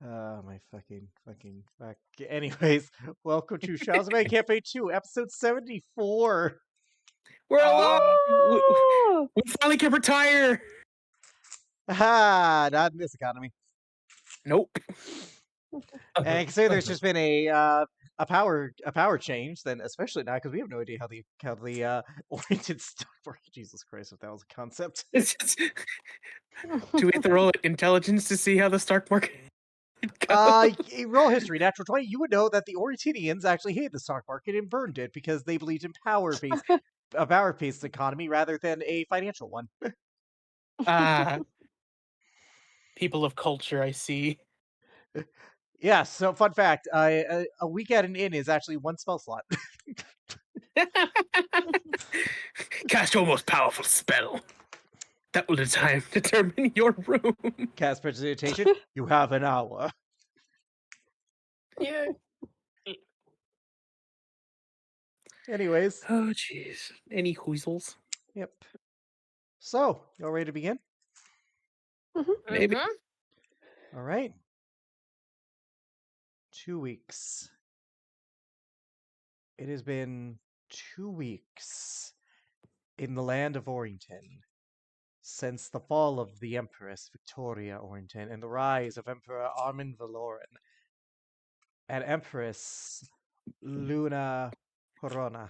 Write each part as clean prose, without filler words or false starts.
My fuck. Anyways, welcome to Shaw's Man Campaign 2, episode 74. We're alive! Woo! We finally can retire! Not in this economy. Nope. And consider there's just been a power change, then especially now because we have no idea how the oriented stock market. Jesus Christ, if that was a concept. It's just... Do we have to roll intelligence to see how the stock market goes? Roll history, natural 20. You would know that the Orientinians actually hated the stock market and burned it because they believed in a power-based economy rather than a financial one. People of culture, I see. Yeah, so fun fact, a week at an inn is actually one spell slot. Cast your most powerful spell. That will determine your room. Cast Precipitation, you have an hour. Yeah. Anyways. Oh, jeez. Any weasels? Yep. So, y'all ready to begin? Maybe. All right. 2 weeks. It has been 2 weeks in the land of Orrington since the fall of the Empress Victoria Orrington and the rise of Emperor Armin Valoran and Empress Luna Corona.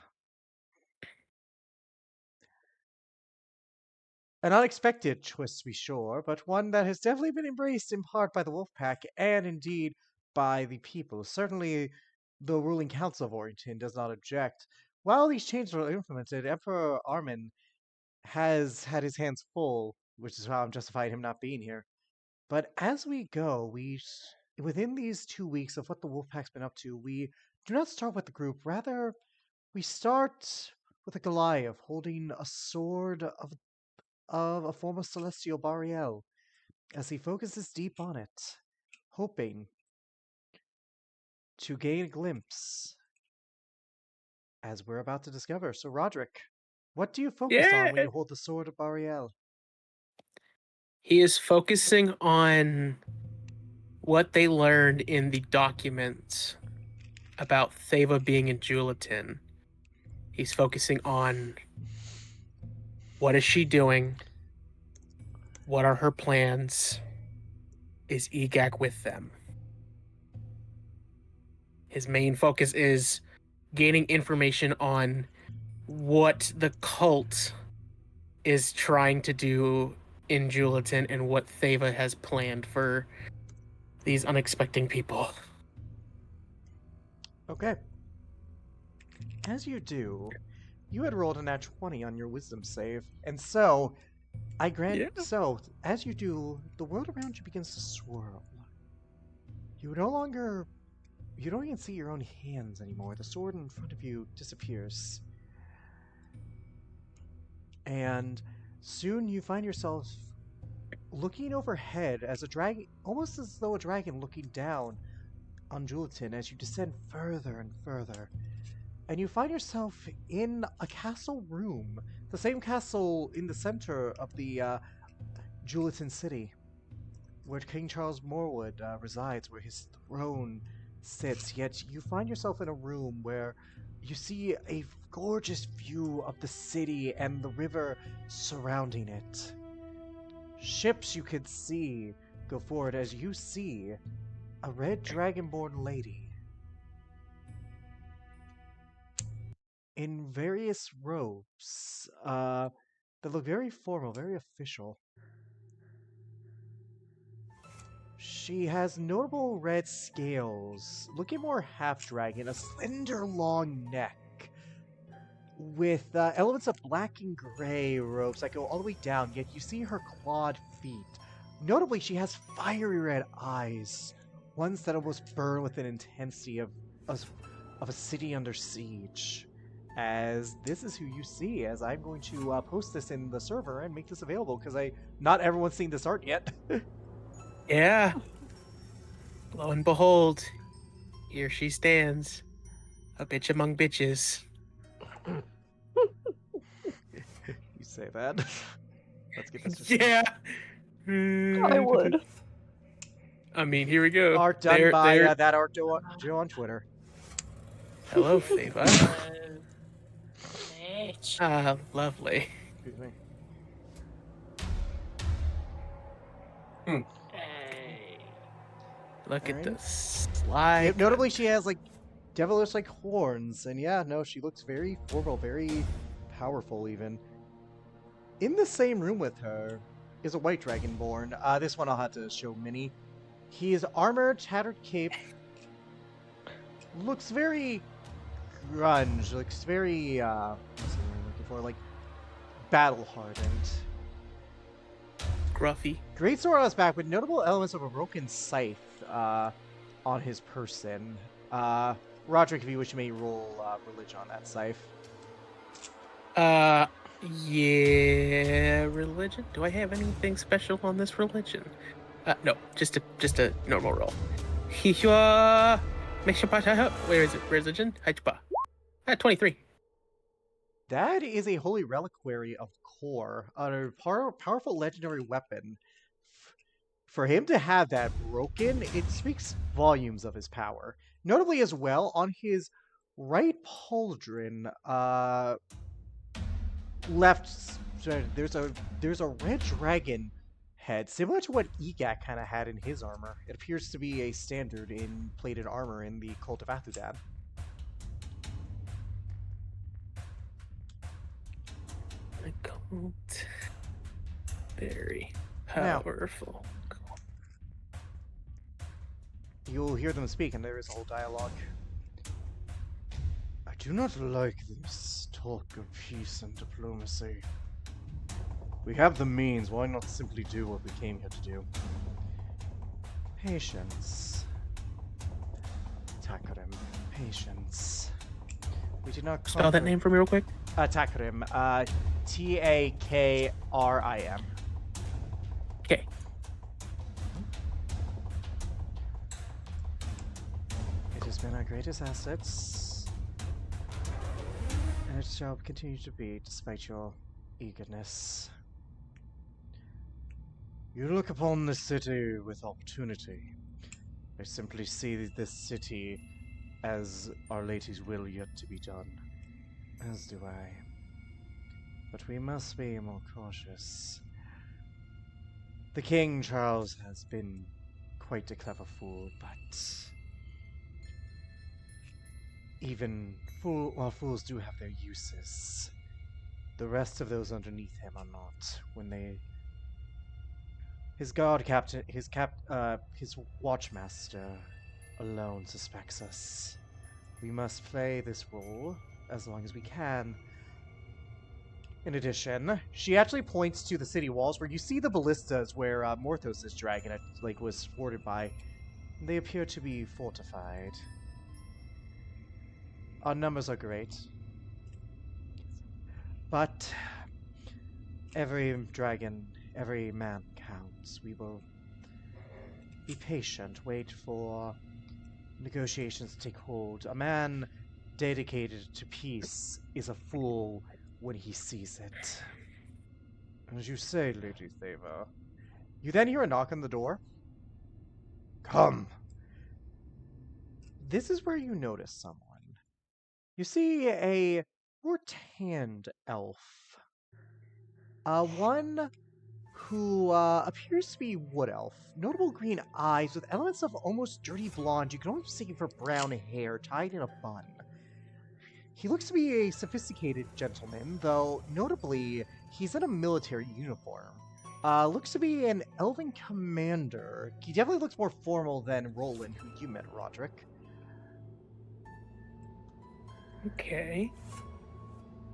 An unexpected twist, to be sure, but one that has definitely been embraced in part by the Wolfpack and indeed by the people. Certainly, the ruling council of Orrington does not object. While these changes were implemented, Emperor Armin has had his hands full, which is how I'm justifying him not being here. But as we go, within these 2 weeks of what the Wolfpack's been up to, we do not start with the group. Rather, we start with a Goliath holding a sword of a form of celestial Bariel as he focuses deep on it, hoping to gain a glimpse as we're about to discover. So, Roderick, what do you focus on when you hold the sword of Bariel? He is focusing on what they learned in the documents about Theva being in Julitin. He's focusing on what is she doing? What are her plans? Is Egak with them? His main focus is gaining information on what the cult is trying to do in Julitin and what Theva has planned for these unexpected people. Okay. As you do, you had rolled a nat 20 on your wisdom save, and so so as you do, the world around you begins to swirl. You don't even see your own hands anymore. The sword in front of you disappears. And soon you find yourself looking overhead as a dragon, almost as though a dragon looking down on Julitin as you descend further and further. And you find yourself in a castle room, the same castle in the center of the Julitin city, where King Charles Morwood resides, where his throne sits. Yet you find yourself in a room where you see a gorgeous view of the city and the river surrounding it. Ships you could see go forward as you see a red dragonborn lady in various robes that look very formal, very official. She has notable red scales, looking more half-dragon, a slender long neck, with elements of black and gray robes that go all the way down, yet you see her clawed feet. Notably, she has fiery red eyes, ones that almost burn with an intensity of a city under siege. As this is who you see, as I'm going to post this in the server and make this available, because not everyone's seen this art yet. Yeah. Lo and behold, here she stands. A bitch among bitches. You say that. Let's get this. Yeah. I would. I mean, here we go. Art done by There. that Art Joe on Twitter. Hello, Theva. Bitch. Lovely. Excuse me. Hey. Look at Alright. the slide. Notably, she has like devilish like horns, and yeah, no, she looks very formal, very powerful even. In the same room with her is a white dragonborn. This one I'll have to show Minnie. He is armored, tattered cape. Looks very grunge. Looks very what's the word I'm looking for? Like battle hardened. Gruffy. Great sword on his back with notable elements of a broken scythe on his person. Roderick, if you wish, you may roll religion on that scythe. Yeah, religion. Do I have anything special on this religion? No, just a normal roll. Where is it? Religion? 23. That is a holy reliquary of Core, a powerful legendary weapon. For him to have that broken, it speaks volumes of his power. Notably as well, on his right pauldron, left, there's a red dragon head, similar to what Egak kind of had in his armor. It appears to be a standard in plated armor in the Cult of Athudan. I can't. Very Now, powerful. you'll hear them speak, and there is a whole dialogue. I do not like this talk of peace and diplomacy. We have the means, why not simply do what we came here to do? Patience. Takrim. Patience. We did not Spell that name for me real quick. Takrim. Takrim. Okay. It has been our greatest assets, and it shall continue to be, despite your eagerness. You look upon this city with opportunity. I simply see this city as Our Lady's will yet to be done. As do I. But we must be more cautious. The King, Charles, has been quite a clever fool, but even fools do have their uses. The rest of those underneath him are not. His guard captain, his watchmaster alone suspects us. We must play this role as long as we can. In addition, she actually points to the city walls where you see the ballistas where Morthos' dragon was thwarted by. They appear to be fortified. Our numbers are great, but every dragon, every man counts. We will be patient, wait for negotiations to take hold. A man dedicated to peace is a fool when he sees it. As you say, Lady Theva. You then hear a knock on the door. Come. This is where you notice someone. You see a more tanned elf. One who appears to be wood elf. Notable green eyes with elements of almost dirty blonde. You can almost see for brown hair tied in a bun. He looks to be a sophisticated gentleman, though notably he's in a military uniform. Looks to be an elven commander. He definitely looks more formal than Roland, who you met, Roderick. Okay.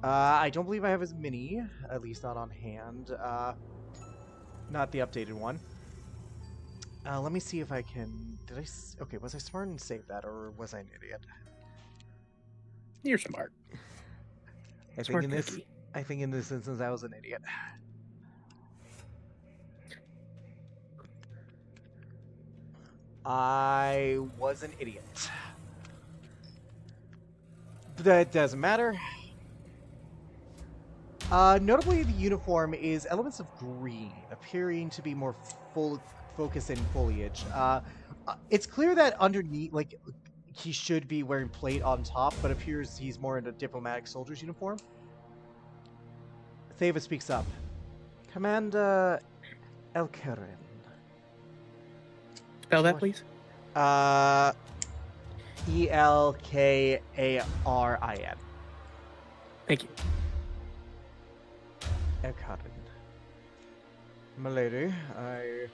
I don't believe I have his mini, at least not on hand. Not the updated one. Let me see if I can... Okay, was I smart and saved that, or was I an idiot? You're smart. I think in this instance I was an idiot. I was an idiot. But that doesn't matter. Notably, the uniform is elements of green, appearing to be more focus in foliage. It's clear that underneath, like, he should be wearing plate on top, but appears he's more in a diplomatic soldier's uniform. Theva speaks up. Commander Elkarin. Spell that, What? please. Uh, Elkarin. Thank you. Elkarin. Milady, I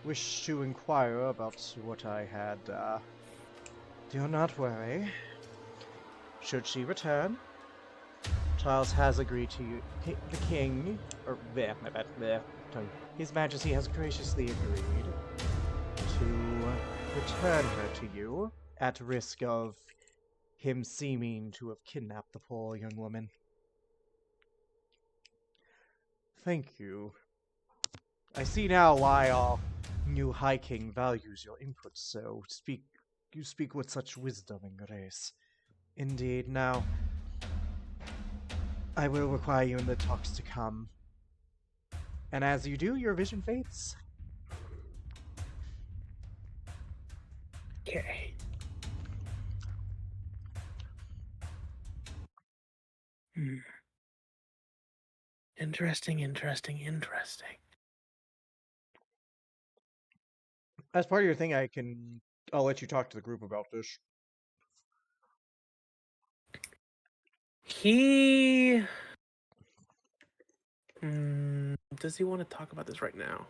wish to inquire about what I had. Do not worry. Should she return, Charles has agreed to the king, or bleh, my bad, bleh, tongue. His Majesty has graciously agreed to return her to you at risk of him seeming to have kidnapped the poor young woman. Thank you. I see now why our new High King values your input so. You speak with such wisdom and grace. Indeed, now I will require you in the talks to come. And as you do, your vision fades. Okay. Hmm. Interesting, interesting, interesting. As part of your thing, I'll let you talk to the group about this. He. Does he want to talk about this right now?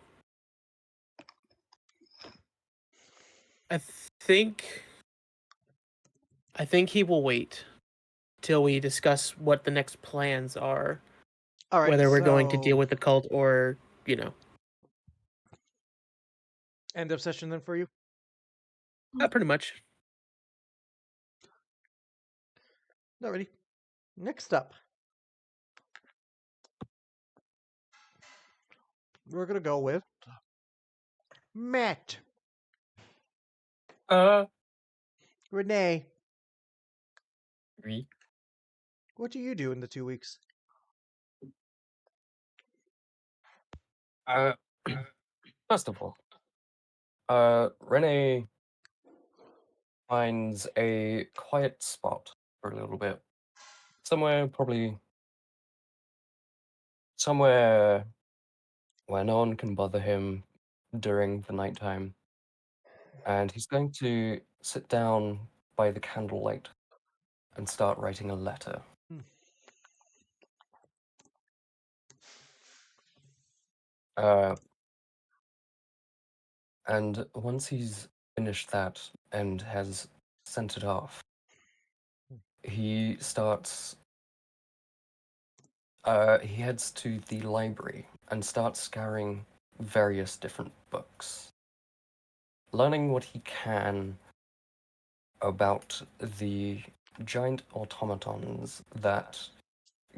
I think. I think he will wait till we discuss what the next plans are, All right, whether we're going to deal so with the cult or, you know, end of session then for you. pretty much. Alrighty. Next up, we're gonna go with Matt. Uh, Renee, re- what do you do in the 2 weeks? uh, first of all, Renee finds a quiet spot for a little bit. Probably somewhere where no one can bother him during the nighttime. And he's going to sit down by the candlelight and start writing a letter. Hmm. Uh, and once he's finished that and has sent it off, he starts he heads to the library and starts scouring various different books, learning what he can about the giant automatons that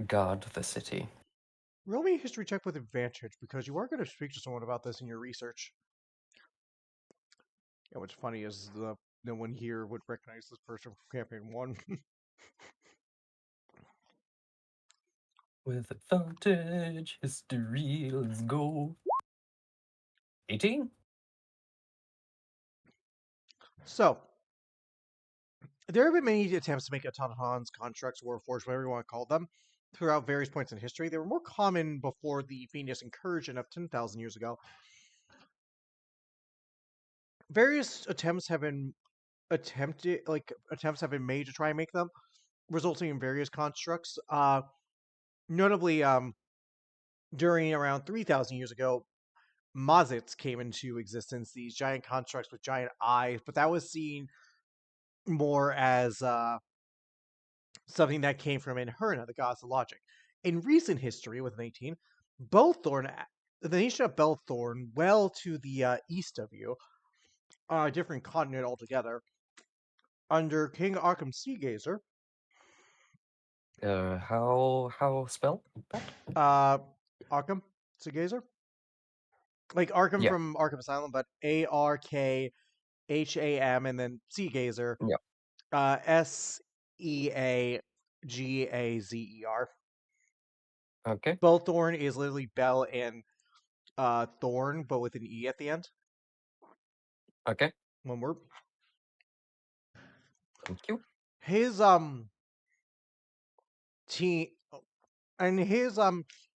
guard the city. Roll me a history check with advantage because you are going to speak to someone about this in your research. And what's funny is no one here would recognize this person from campaign 1. With advantage, history, let's go. 18? So, there have been many attempts to make automatons, constructs, warforged, whatever you want to call them, throughout various points in history. They were more common before the Phoenix incursion of 10,000 years ago. Various attempts have been attempts have been made to try and make them, resulting in various constructs. Notably, during around 3,000 years ago, Mozits came into existence, these giant constructs with giant eyes, but that was seen more as something that came from Inherna, the goddess of logic. In recent history, with an 18, Belthorn, the nation of Belthorn, well to the east of you, a different continent altogether, under King Arkham Seagazer, How spell that? Arkham Seagazer? Like Arkham Yeah, from Arkham Asylum, but Arkham and then Seagazer, yeah, Seagazer. okay. Belthorn is literally Bell and Thorn, but with an E at the end. Okay, One word. thank you. His team and his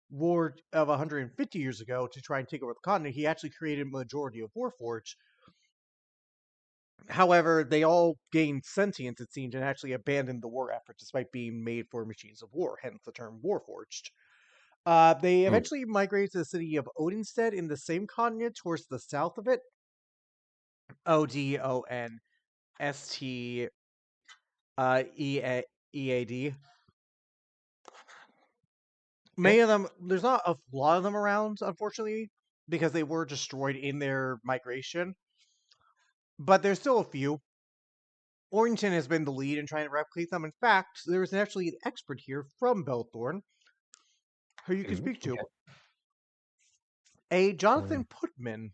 war of 150 years ago to try and take over the continent, he actually created a majority of Warforged. However, they all gained sentience, it seems, and actually abandoned the war effort despite being made for machines of war, hence the term Warforged. They Hmm. eventually migrated to the city of Odinstead in the same continent towards the south of it. OdonstEad. EAD. Okay. Many of them, there's not a lot of them around, unfortunately, because they were destroyed in their migration. But there's still a few. Orrington has been the lead in trying to replicate them. In fact, there is actually an expert here from Belthorn who you can speak to. Okay. A Jonathan Um, Putman.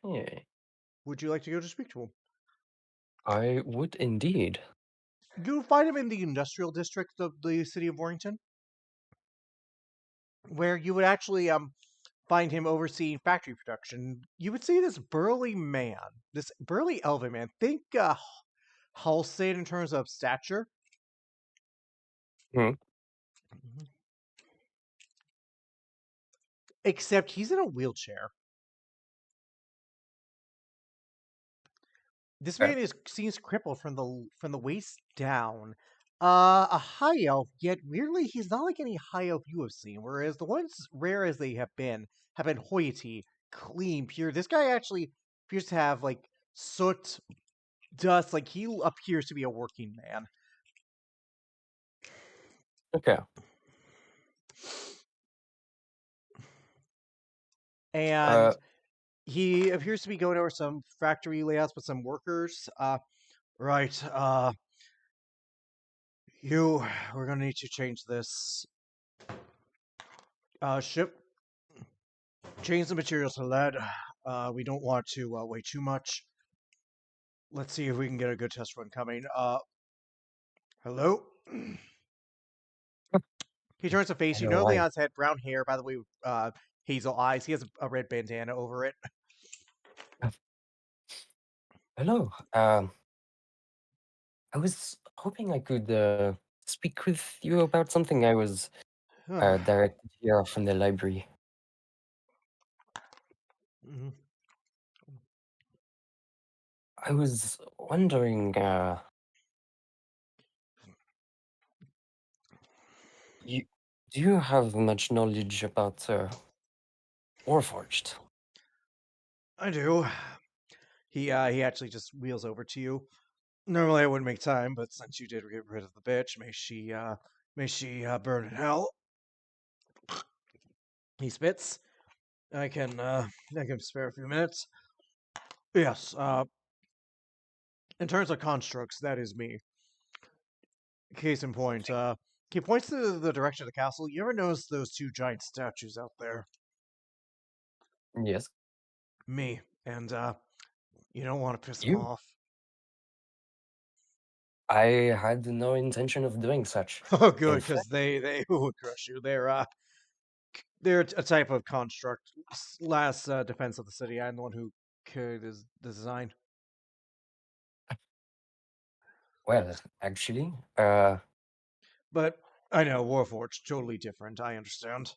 okay. Would you like to go to speak to him? I would indeed. You'll find him in the industrial district of the city of Warrington, where you would actually find him overseeing factory production. You would see this burly man, this burly elven man. Think Halstead in terms of stature. Hmm. Mhm. Except he's in a wheelchair. This Okay. man seems crippled from the waist down. A high elf, yet weirdly, he's not like any high elf you have seen. Whereas the ones, rare as they have been hoity, clean, pure. This guy actually appears to have like soot, dust. Like he appears to be a working man. Okay. And Uh, he appears to be going over some factory layouts with some workers. Right. We're gonna need to change this ship. Change the materials to lead. We don't want to weigh too much. Let's see if we can get a good test run coming. Hello. He turns to face you. hello. No I. Leon's had brown hair, by the way, hazel eyes. He has a red bandana over it. Hello. I was hoping I could speak with you about something I was directed here from the library. Mhm. I was wondering, you do you have much knowledge about Warforged? I do. He actually just wheels over to you. Normally I wouldn't make time, but since you did get rid of the bitch, may she burn in hell. He spits. I can spare a few minutes. Yes. In terms of constructs, that is me. Case in point, he points to the direction of the castle. You ever notice those two giant statues out there? Yes. Me. And you don't want to piss them You? off. I had no intention of doing such. Oh, In good, because fact, they would crush you. They're a type of construct. Last defense of the city. I'm the one who carried the design. well, actually, But I know Warforged totally different. I understand.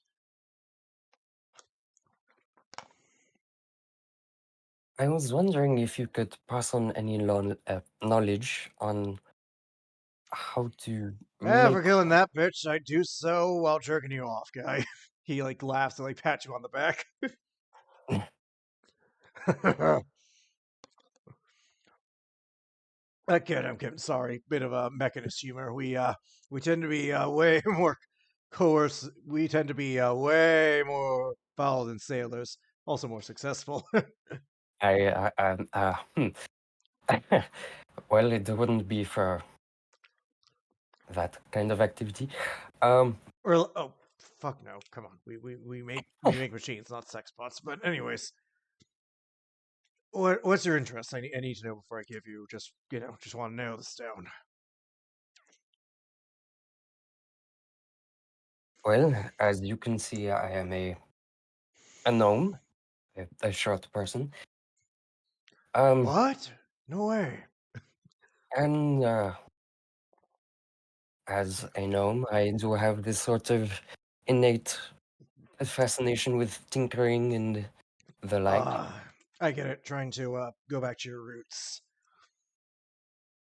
I was wondering if you could pass on any knowledge on how to For make. killing that bitch, I do so while jerking you off, guy. He like laughs and like pats you on the back. I'm kidding. Sorry, bit of a mechanist humor. We tend to be way more coerce. We tend to be way more foul than sailors. Also more successful. Hmm. Well, it wouldn't be for that kind of activity. Um, Or oh fuck no, come on. We make machines, not sex bots. But anyways, what's your interest? I need to know before I give you just want to nail this down. Well, as you can see, I am a gnome, a short person. What? No way. And as a gnome, I do have this sort of innate fascination with tinkering and the like. Ah, I get it. Trying to go back to your roots.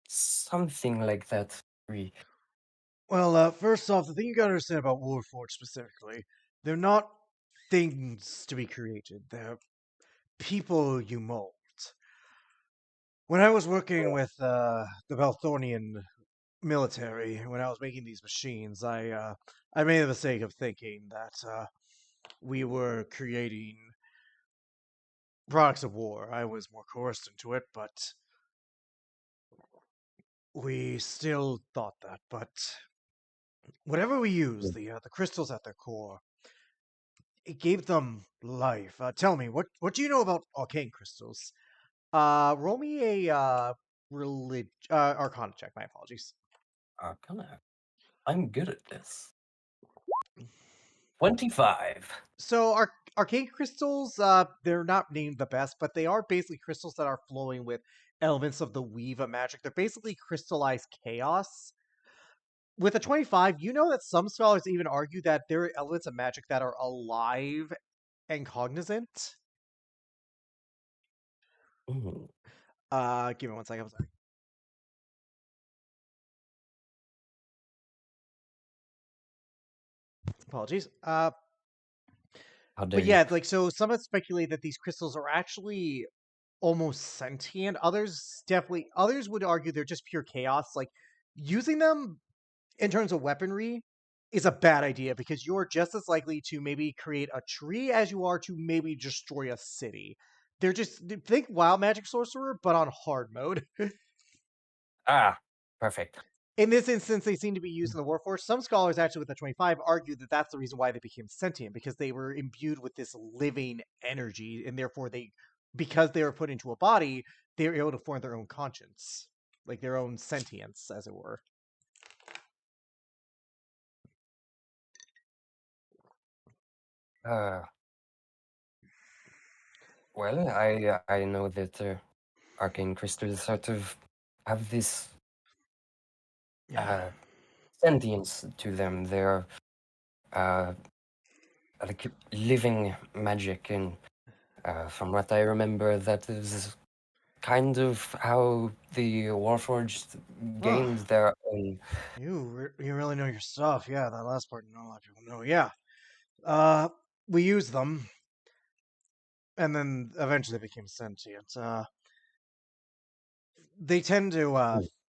Something like that. We Well, first off, the thing you gotta understand about Warforged specifically, they're not things to be created. They're people you mold. When I was working with the Belthornian military, when I was making these machines, I made the mistake of thinking that we were creating products of war. I was more coerced into it, but we still thought that. But whatever we use, the crystals at their core, it gave them life. Tell me, what do you know about arcane crystals? Roll me a Arcana check. My apologies. Arcana. I'm good at this. 25. So arcane crystals, they're not named the best, but they are basically crystals that are flowing with elements of the weave of magic. They're basically crystallized chaos. With a 25, you know that some scholars even argue that there are elements of magic that are alive and cognizant. Mm, Give me one second. I'm sorry. Apologies. how But dare you? yeah, like so, some have speculated that these crystals are actually almost sentient. Others would argue they're just pure chaos. Like using them in terms of weaponry is a bad idea because you're just as likely to maybe create a tree as you are to maybe destroy a city. They're just think wild magic sorcerer, but on hard mode. Ah, perfect. In this instance, they seem to be used in the Warforged. Some scholars, actually, with the 25, argue that that's the reason why they became sentient because they were imbued with this living energy, and therefore because they were put into a body, they were able to form their own conscience, like their own sentience, as it were. Uh, well, I know that arcane crystals sort of have this Yeah. uh, sentience to them. They're uh, like living magic, and from what I remember, that is kind of how the Warforged Oh, gained their own. you really know your stuff. Yeah, that last part, not a lot of people know. Yeah. Uh, we used them, and then eventually became sentient. They tend to,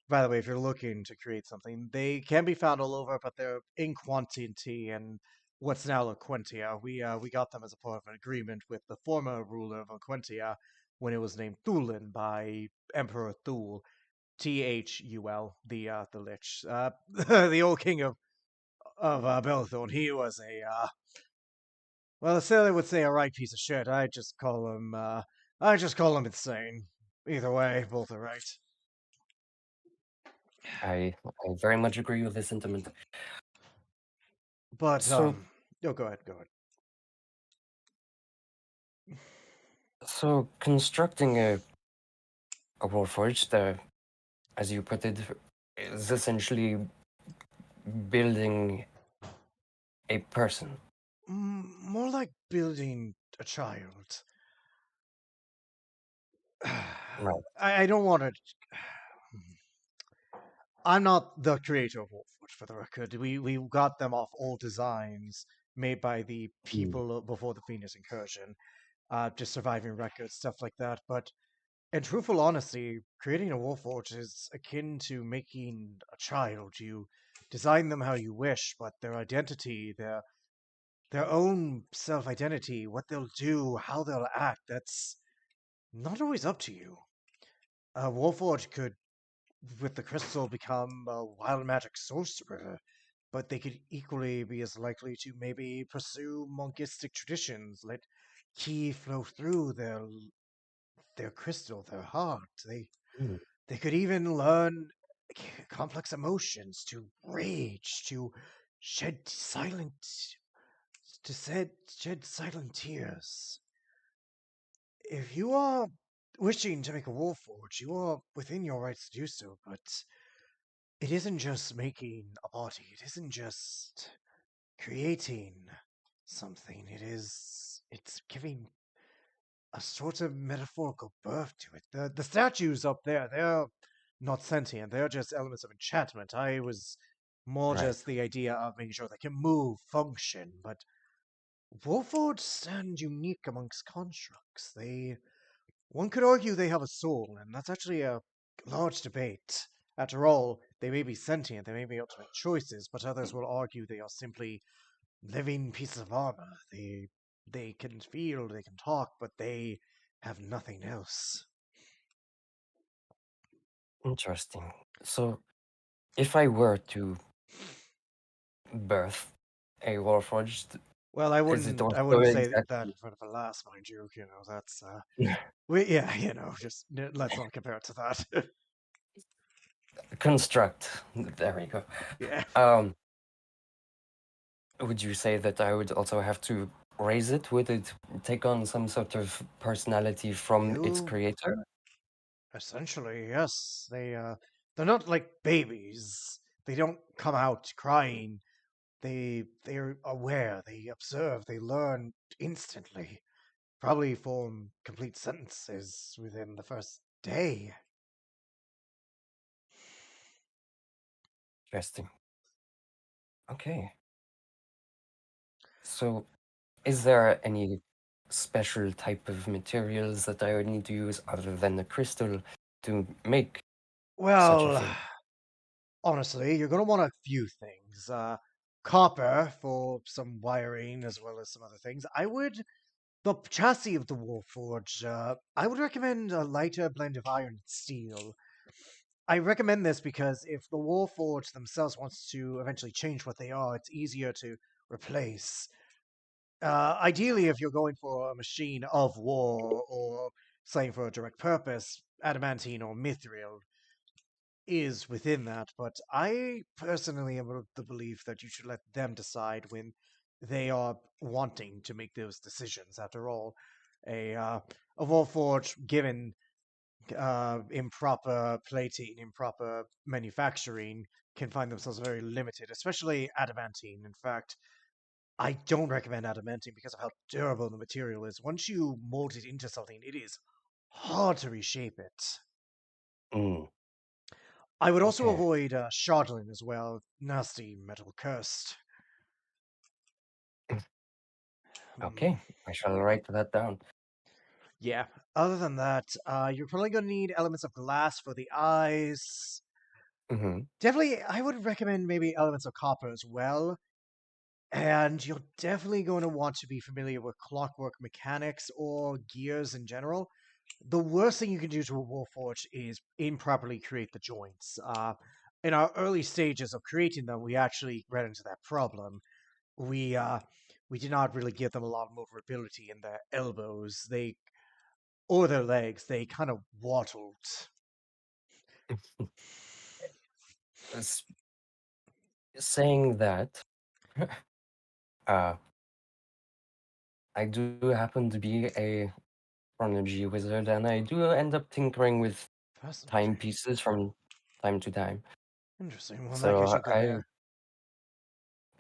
by the way, if you're looking to create something, they can be found all over, but they're in quantity and what's now Laquentia. We got them as a part of an agreement with the former ruler of Laquentia when it was named Thulin by Emperor Thul, Thul, the Lich, the old king of Belthorn. He was a well, a sailor would say a right piece of shit. I just call him insane. Either way, both are right. I very much agree with this sentiment. But So, no, go ahead, go ahead. so constructing a Warforged, as you put it, is essentially building a person. More like building a child. Right. I don't want to. I'm not the creator of Warforged, for the record. We got them off old designs made by the Mm. people before the Venus incursion, just surviving records, stuff like that. But in truthful honesty, creating a Warforged is akin to making a child. You design them how you wish, but their identity, their own self identity, what they'll do, how they'll act, that's not always up to you. A Warforged could, with the crystal, become a wild magic sorcerer, but they could equally be as likely to maybe pursue monkistic traditions, let ki flow through their crystal, their heart. Mm. They could even learn complex emotions, to rage, to shed silent tears. If you are wishing to make a war forge, you are within your rights to do so, but it isn't just making a body, it isn't just creating something, it's giving a sort of metaphorical birth to it. The statues up there, they're not sentient, they're just elements of enchantment. I was more Right. just the idea of making sure they can move, function, but Warforged stand unique amongst constructs. One could argue they have a soul, and that's actually a large debate. After all, they may be sentient, they may be able to make choices, but others will argue they are simply living pieces of armor. They can feel, they can talk, but they have nothing else. Interesting. So, if I were to birth a Warforged, Well, is it I also wouldn't say that in exactly front of a lass, mind you. You know, that's yeah, just let's not compare it to that. construct? There we go. Yeah. Um, would you say that I would also have to raise it? Would it take on some sort of personality from its You creator? Essentially, yes. They're not like babies. They don't come out crying. They're aware, they observe, they learn instantly. Probably form complete sentences within the first day. Interesting. Okay. So, is there any special type of materials that I would need to use other than the crystal to make such a Well, thing? honestly, you're gonna want a few things. Copper for some wiring as well as some other things. The chassis of the Warforge, I would recommend a lighter blend of iron and steel. I recommend this because if the Warforged themselves wants to eventually change what they are, it's easier to replace. Ideally, if you're going for a machine of war or saying for a direct purpose, adamantine or mithril is within that. But I personally am of the belief that you should let them decide when they are wanting to make those decisions. After all, a Warforged given improper plating, improper manufacturing can find themselves very limited, especially adamantine. In fact, I don't recommend adamantine because of how durable the material is. Once you mold it into something, it is hard to reshape it. Mm, I would also okay. avoid shardling as well. Nasty metal cursed. Hmm. Okay. I shall write that down. Yeah. Other than that, you're probably going to need elements of glass for the eyes. Mm-hmm. Definitely, I would recommend maybe elements of copper as well. And you're definitely going to want to be familiar with clockwork mechanics or gears in general. The worst thing you can do to a Warforged is improperly create the joints. In our early stages of creating them, we actually ran into that problem. We uh, we did not really give them a lot of mobility in their elbows. Or their legs. They kind of waddled. S- Saying that, uh, I do happen to be a chronology wizard, and I do end up tinkering with Fascinating. timepieces from time to time. Interesting. Well, in that case, So you're good there.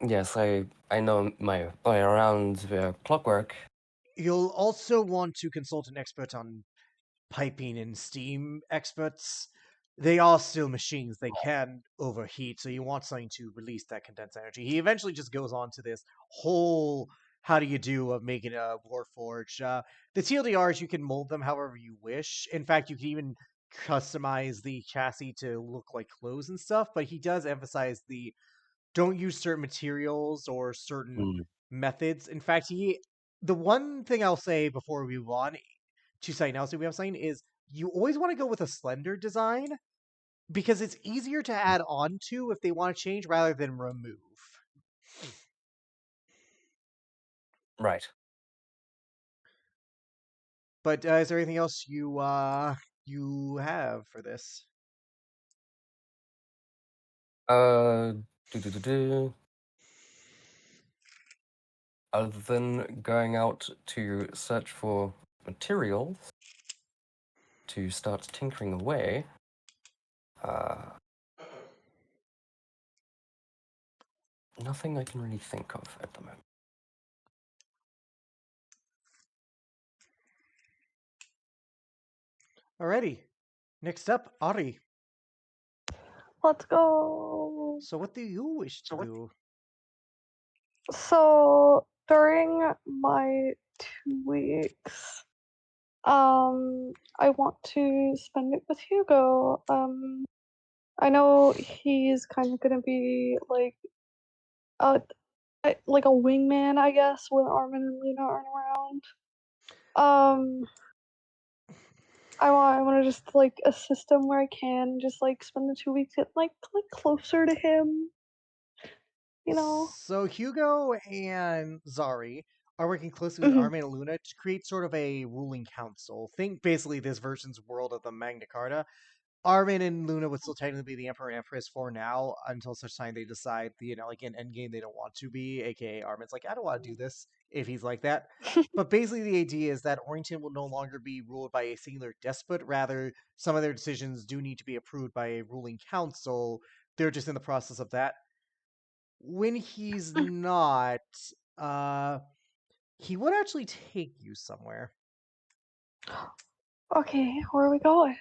yes, I know my way around the clockwork. You'll also want to consult an expert on piping and steam experts. They are still machines. They can overheat, so you want something to release that condensed energy. He eventually just goes on to this whole how do you do of making a Warforge. The TLDRs, you can mold them however you wish. In fact, you can even customize the chassis to look like clothes and stuff, but he does emphasize the don't use certain materials or certain Mm, methods. In fact, the one thing I'll say before we move on to something else that we have saying is you always want to go with a slender design because it's easier to add on to if they want to change rather than remove. right. But is there anything else you have for this? Uh, do do do do. Other than going out to search for materials to start tinkering away, nothing I can really think of at the moment. Alrighty. Next up, Ari. Let's go. So what do you wish to do? So during my 2 weeks, I want to spend it with Hugo. I know he's kind of gonna be a like a wingman, I guess, when Armin and Lena aren't around. I want to just like assist him where I can, just like spend the 2 weeks get like closer to him. You know. So Hugo and Zari are working closely with Mhm. Armin and Luna to create sort of a ruling council. Think basically this version's world of the Magna Carta. Armin and Luna would still technically be the Emperor and Empress for now, until such time they decide, like in Endgame they don't want to be, aka Armin's like, I don't want to do this, if he's like that. But basically the idea is that Orrington will no longer be ruled by a singular despot, rather some of their decisions do need to be approved by a ruling council. They're just in the process of that. When he's not, uh he would actually take you somewhere. Okay, where are we going?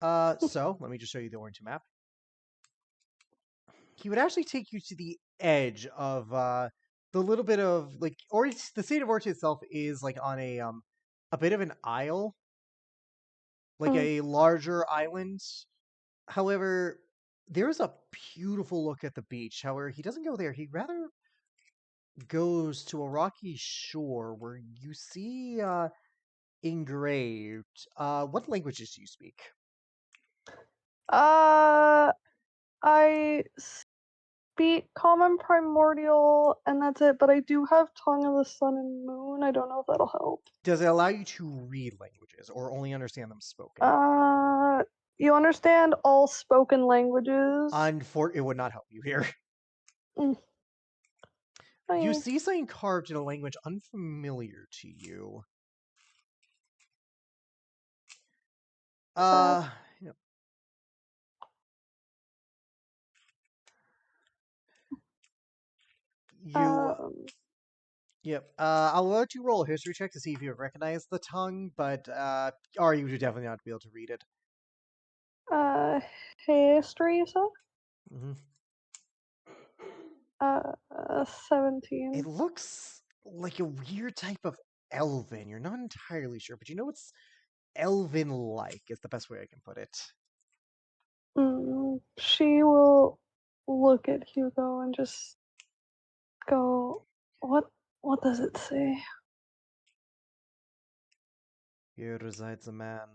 So let me just show you the Orrington map. He would actually take you to the edge of the little bit of like the state of Orchard itself is like on a bit of an isle, like Mm. a larger island. However, there's a beautiful look at the beach. However, he doesn't go there. He rather goes to a rocky shore where you see engraved. What languages do you speak? I speak Common Primordial, and that's it. But I do have Tongue of the Sun and Moon. I don't know if that'll help. Does it allow you to read languages or only understand them spoken? You understand all spoken languages? It would not help you here. Mm. You Okay. see something carved in a language unfamiliar to you. Sad. Yep. You Yep. I'll let you roll a history check to see if you recognize the tongue, but or you would definitely not be able to read it. History, you said? Hmm. 17. It looks like a weird type of elven. You're not entirely sure, but you know it's elven-like is the best way I can put it. She will look at Hugo and just go, what does it say? Here resides a man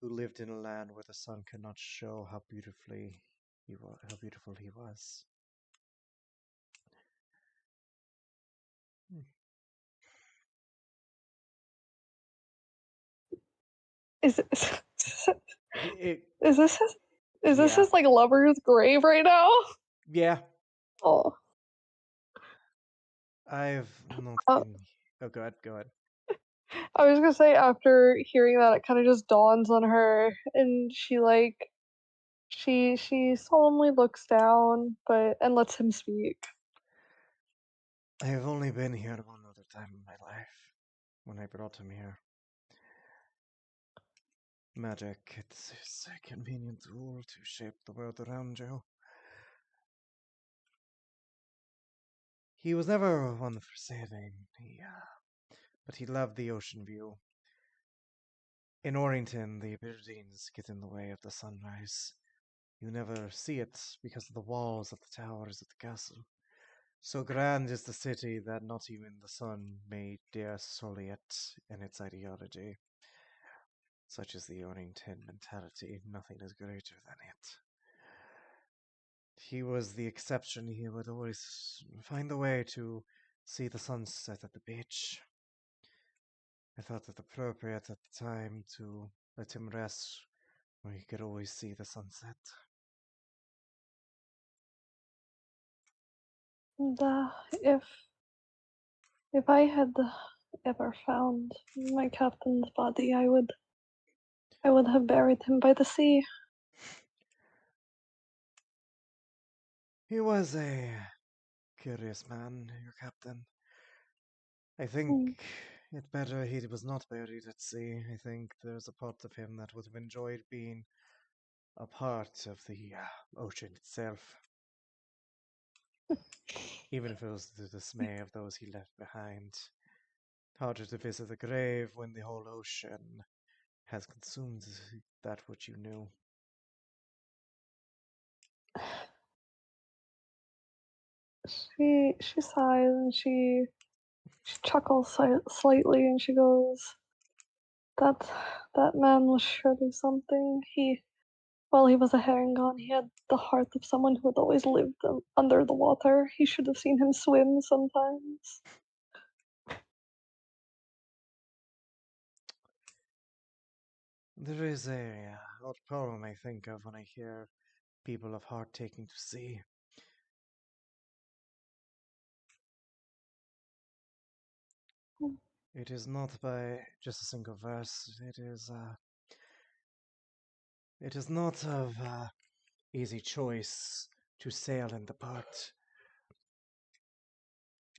who lived in a land where the sun could not show how beautiful he was. Is it, It, is this his, is this yeah, his like lover's grave right now? yeah. Oh. I've not Uh, been. Oh, go ahead. Go ahead. I was gonna say after hearing that, it kind of just dawns on her, and she solemnly looks down, and lets him speak. I have only been here one other time in my life, when I brought him here. Magic, it is a convenient tool to shape the world around you. He was never one for saving, but he loved the ocean view. In Orrington, the buildings get in the way of the sunrise. You never see it because of the walls of the towers of the castle. So grand is the city that not even the sun may dare sully it in its ideology. Such is the Orrington mentality, nothing is greater than it. He was the exception. He would always find a way to see the sunset at the beach. I thought it appropriate at the time to let him rest where he could always see the sunset. And, if I had ever found my captain's body, I would have buried him by the sea. He was a curious man, your captain. I think Hmm. it better he was not buried at sea. I think there's a part of him that would have enjoyed being a part of the ocean itself, even if it was the dismay of those he left behind. Harder to visit the grave when the whole ocean has consumed that which you knew. She sighs and she chuckles slightly and she goes, "That that man was surely something. While he was a Harengon, he had the heart of someone who had always lived under the water. He should have seen him swim sometimes." There is a odd poem I think of when I hear people of heart taking to sea. It is not by just a single verse. It is not of easy choice to sail in the part.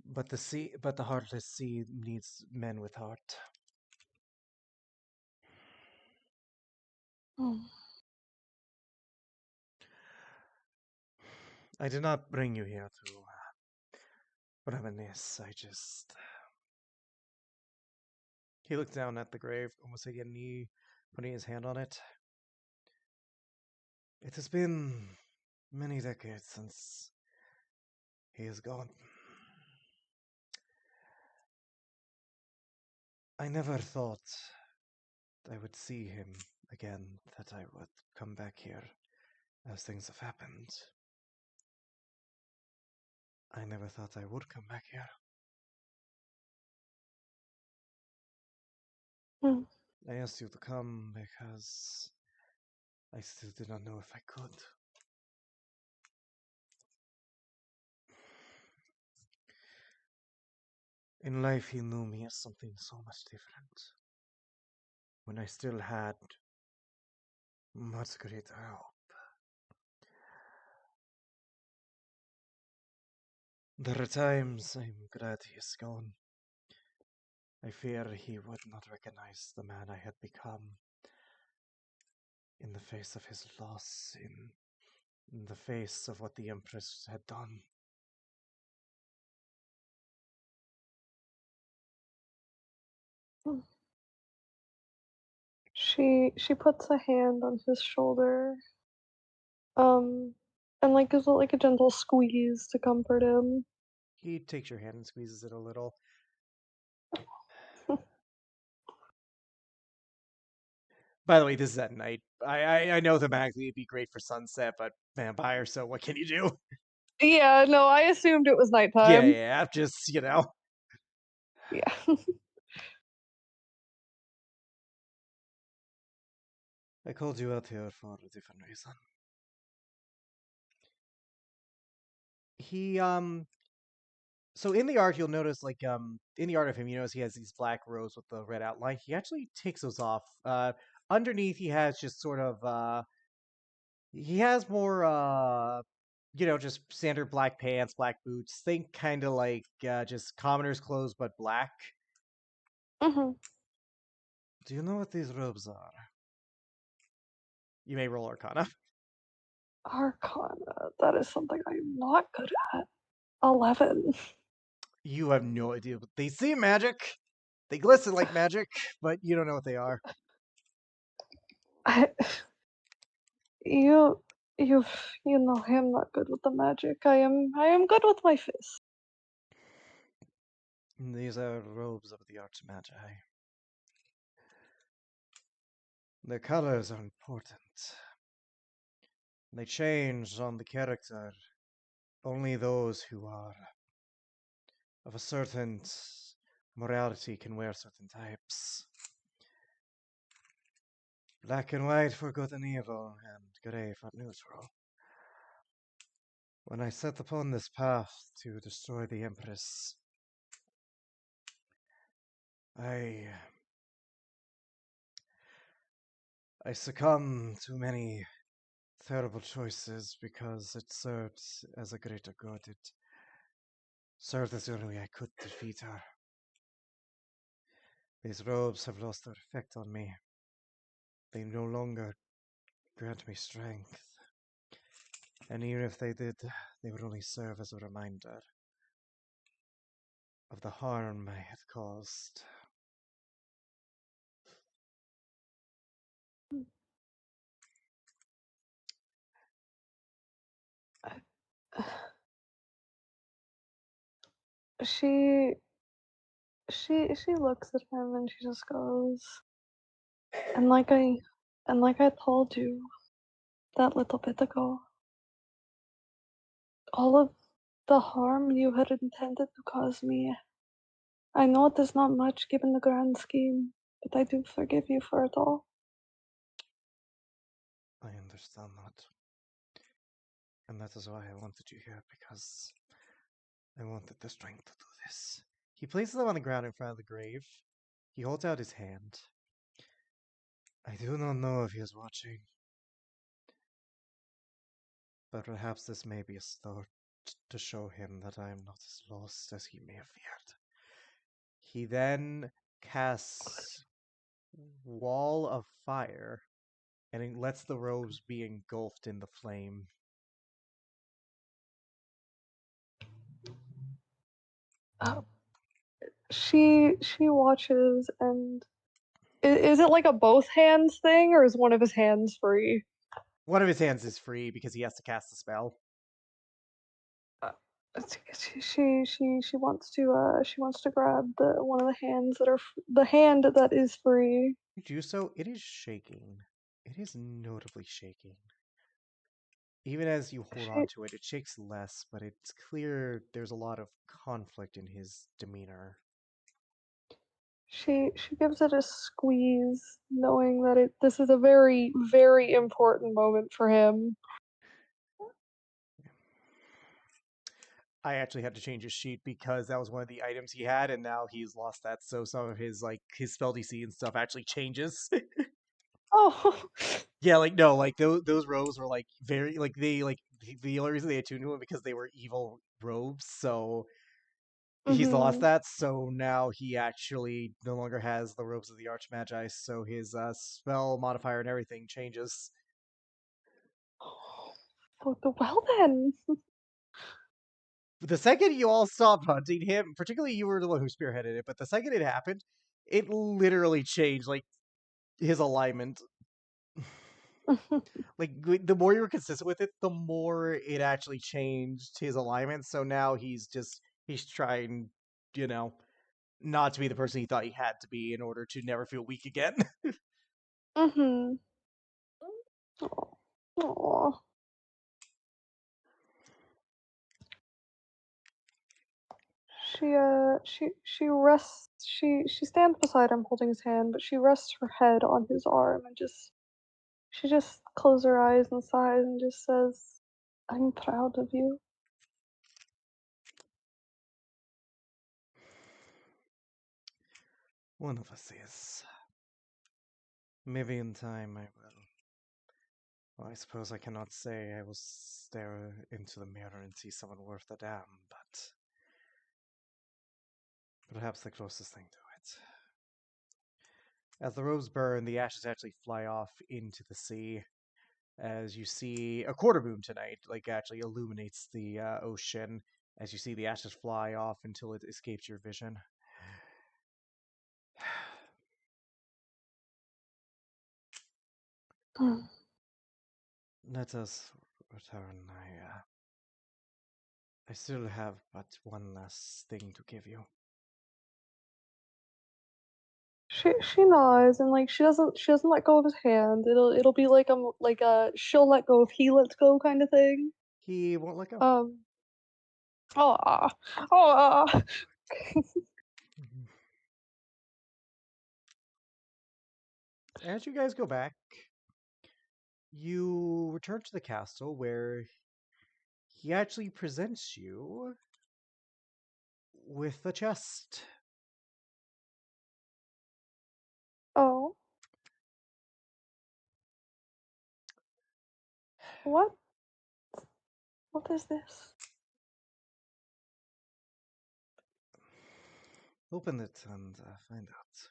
But the heartless sea needs men with heart. Hmm. I did not bring you here to reminisce. He looked down at the grave, almost like a knee, putting his hand on it. It has been many decades since he is gone. I never thought I would see him again, that I would come back here as things have happened. I never thought I would come back here. Hmm. I asked you to come because I still did not know if I could. In life, he knew me as something so much different. When I still had much greater hope. There are times I'm glad he is gone. I fear he would not recognize the man I had become in the face of his loss, in the face of what the Empress had done. Hmm. She puts a hand on his shoulder, um, and like gives it like a gentle squeeze to comfort him. He takes your hand and squeezes it a little. By the way, this is at night. I know the MacLeod would be great for sunset, but vampire, so what can you do? Yeah, no, I assumed it was nighttime. Yeah, just, you know. Yeah. I called you out here for a different reason. He, so in the art, you'll notice, like, in the art of him, you notice he has these black rows with the red outline. He actually takes those off. Underneath, he has just sort of, he has more, just standard black pants, black boots. Think kind of like just commoner's clothes, but black. Hmm. Do you know what these robes are? You may roll Arcana. Arcana. That is something I'm not good at. 11. You have no idea. But they seem magic. They glisten like magic, but you don't know what they are. I, you, you know, I am not good with the magic. I am good with my fist. These are robes of the Archmagi. Their colors are important. They change on the character. Only those who are of a certain morality can wear certain types. Black and white for good and evil, and gray for neutral. When I set upon this path to destroy the Empress, I I succumbed to many terrible choices because it served as a greater good. It served as the only way I could defeat her. These robes have lost their effect on me. They no longer grant me strength. And even if they did, they would only serve as a reminder of the harm I had caused. She she looks at him and she just goes, and like I told you that little bit ago, all of the harm you had intended to cause me, I know it is not much given the grand scheme, but I do forgive you for it all. I understand that. And that is why I wanted you here, because I wanted the strength to do this. He places them on the ground in front of the grave. He holds out his hand. I do not know if he is watching, but perhaps this may be a start to show him that I am not as lost as he may have feared. He then casts Wall of Fire, and it lets the robes be engulfed in the flame. Uh, she watches and is it like a both hands thing or is one of his hands free? One of his hands is free because he has to cast the spell. She wants to grab the one of the hands that are the hand that is free. You do so, it is shaking. It is notably shaking. Even as you hold She on to it, it shakes less, but it's clear there's a lot of conflict in his demeanor. she gives it a squeeze, knowing that this is a very very important moment for him. I actually had to change his sheet because that was one of the items he had, and now he's lost that. So some of his his spell DC and stuff actually changes. Oh, Yeah, no, those robes were very the only reason they attuned to him because they were evil robes. So he's lost mm-hmm. that. So now he actually no longer has the robes of the Archmagi. So his spell modifier and everything changes. Well then. The second you all stopped hunting him, particularly you were the one who spearheaded it, but the second it happened, it literally changed his alignment. The more you were consistent with it, the more it actually changed his alignment. So now he's trying, you know, not to be the person he thought he had to be in order to never feel weak again. Mm-hmm. Oh. She rests. She stands beside him, holding his hand, but she rests her head on his arm and she just closes her eyes and sighs and just says, "I'm proud of you." One of us is. Maybe in time I will. Well, I suppose I cannot say I will stare into the mirror and see someone worth a damn, but perhaps the closest thing to it. As the robes burn, the ashes actually fly off into the sea. As you see a quarter moon tonight, actually illuminates the ocean. As you see the ashes fly off until it escapes your vision. Let us return. I still have but one last thing to give you. She nods and she doesn't let go of his hand. It'll be like a she'll let go if he lets go kind of thing. He won't let go. Um. Oh. Oh. As you guys go back, you return to the castle where he actually presents you with the chest. Oh. What? What is this? Open it and find out.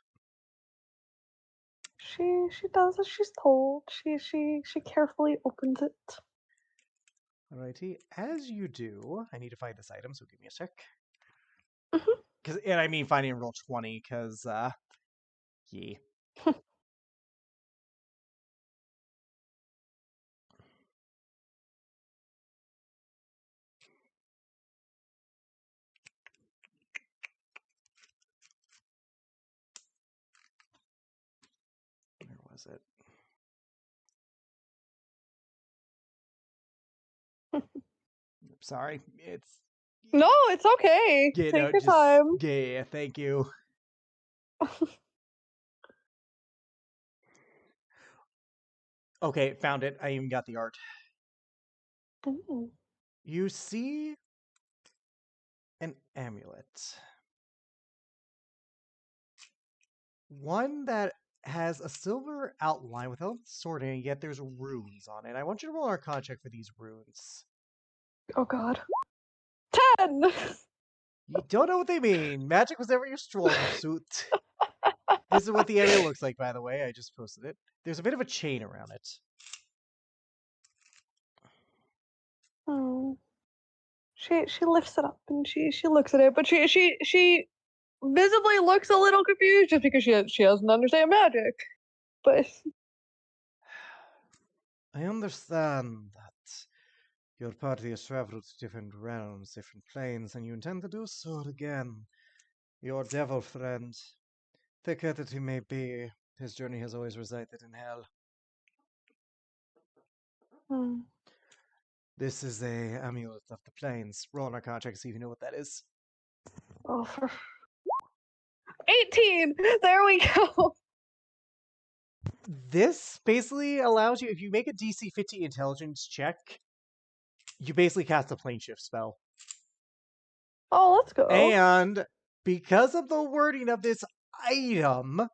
She does as she's told. She carefully opens it. Alrighty, as you do, I need to find this item, so give me a sec. Mhm. And I mean finding roll 20, because, yeah. Where was it? Sorry, it's... No, it's okay. You Take know, your just... time. Yeah, thank you. Okay, found it. I even got the art. Ooh. You see an amulet. One that has a silver outline without sorting, yet there's runes on it. I want you to roll an Arcana check for these runes. Oh god. 10! You don't know what they mean. Magic was never your strong suit. This is what the amulet looks like, by the way. I just posted it. There's a bit of a chain around it. Hmm. She lifts it up and she looks at it, but she visibly looks a little confused just because she doesn't understand magic. But I understand that your party has traveled to different realms, different planes, and you intend to do so again. Your devil friend, thick as he may be, his journey has always resided in hell. hmm. This is a amulet of the plains. Roll an Arcana check to see if you know what that is. Oh, 18! There we go! This basically allows you, if you make a DC 50 intelligence check, you basically cast a plane shift spell. Oh, let's go. And because of the wording of this item,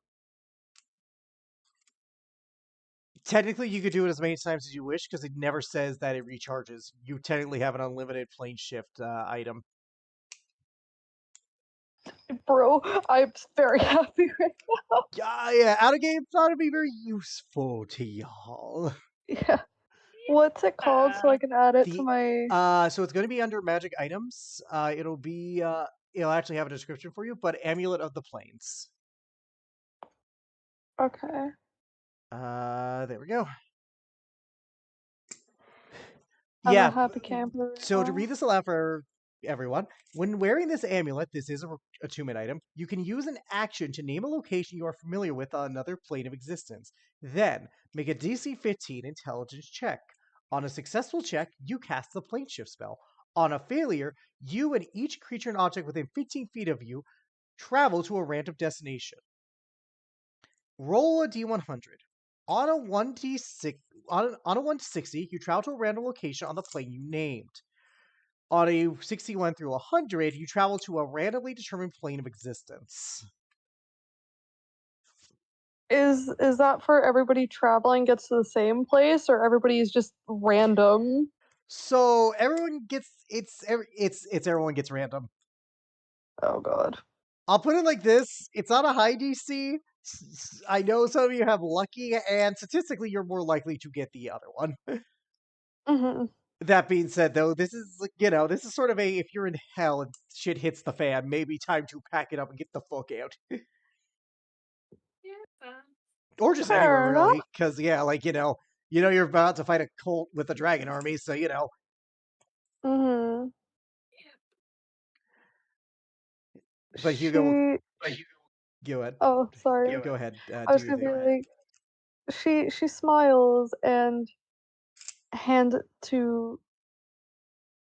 technically you could do it as many times as you wish because it never says that it recharges. You technically have an unlimited plane shift item. Bro, I'm very happy right now. Yeah, out of game thought it'd be very useful to y'all. Yeah. What's it called so I can add it to The my... so it's going to be under magic items. It'll actually have a description for you, but Amulet of the Plains. Okay. There we go. I'm Yeah. a happy camper. So to read this aloud for everyone, when wearing this amulet, this is a attunement item. You can use an action to name a location you are familiar with on another plane of existence. Then make a DC 15 intelligence check. On a successful check, you cast the plane shift spell. On a failure, you and each creature and object within 15 feet of you travel to a random destination. Roll a d100. On a 1d6 on a 1 to 60, you travel to a random location on the plane you named. On a 61 through 100, you travel to a randomly determined plane of existence. Is that for everybody traveling gets to the same place, or everybody's just random? So everyone gets it's everyone gets random. Oh god. I'll put it like this: it's not a high DC. I know some of you have lucky, and statistically, you're more likely to get the other one. Mm-hmm. That being said, though, this is this is sort of a if you're in hell and shit hits the fan, maybe time to pack it up and get the fuck out. Or just anywhere Fair enough. really, because you're about to fight a cult with a dragon army, so Mm-hmm. But Hugo, She... go ahead. Oh, sorry. Go ahead. I Do was your gonna be thing. like, she smiles and hands it to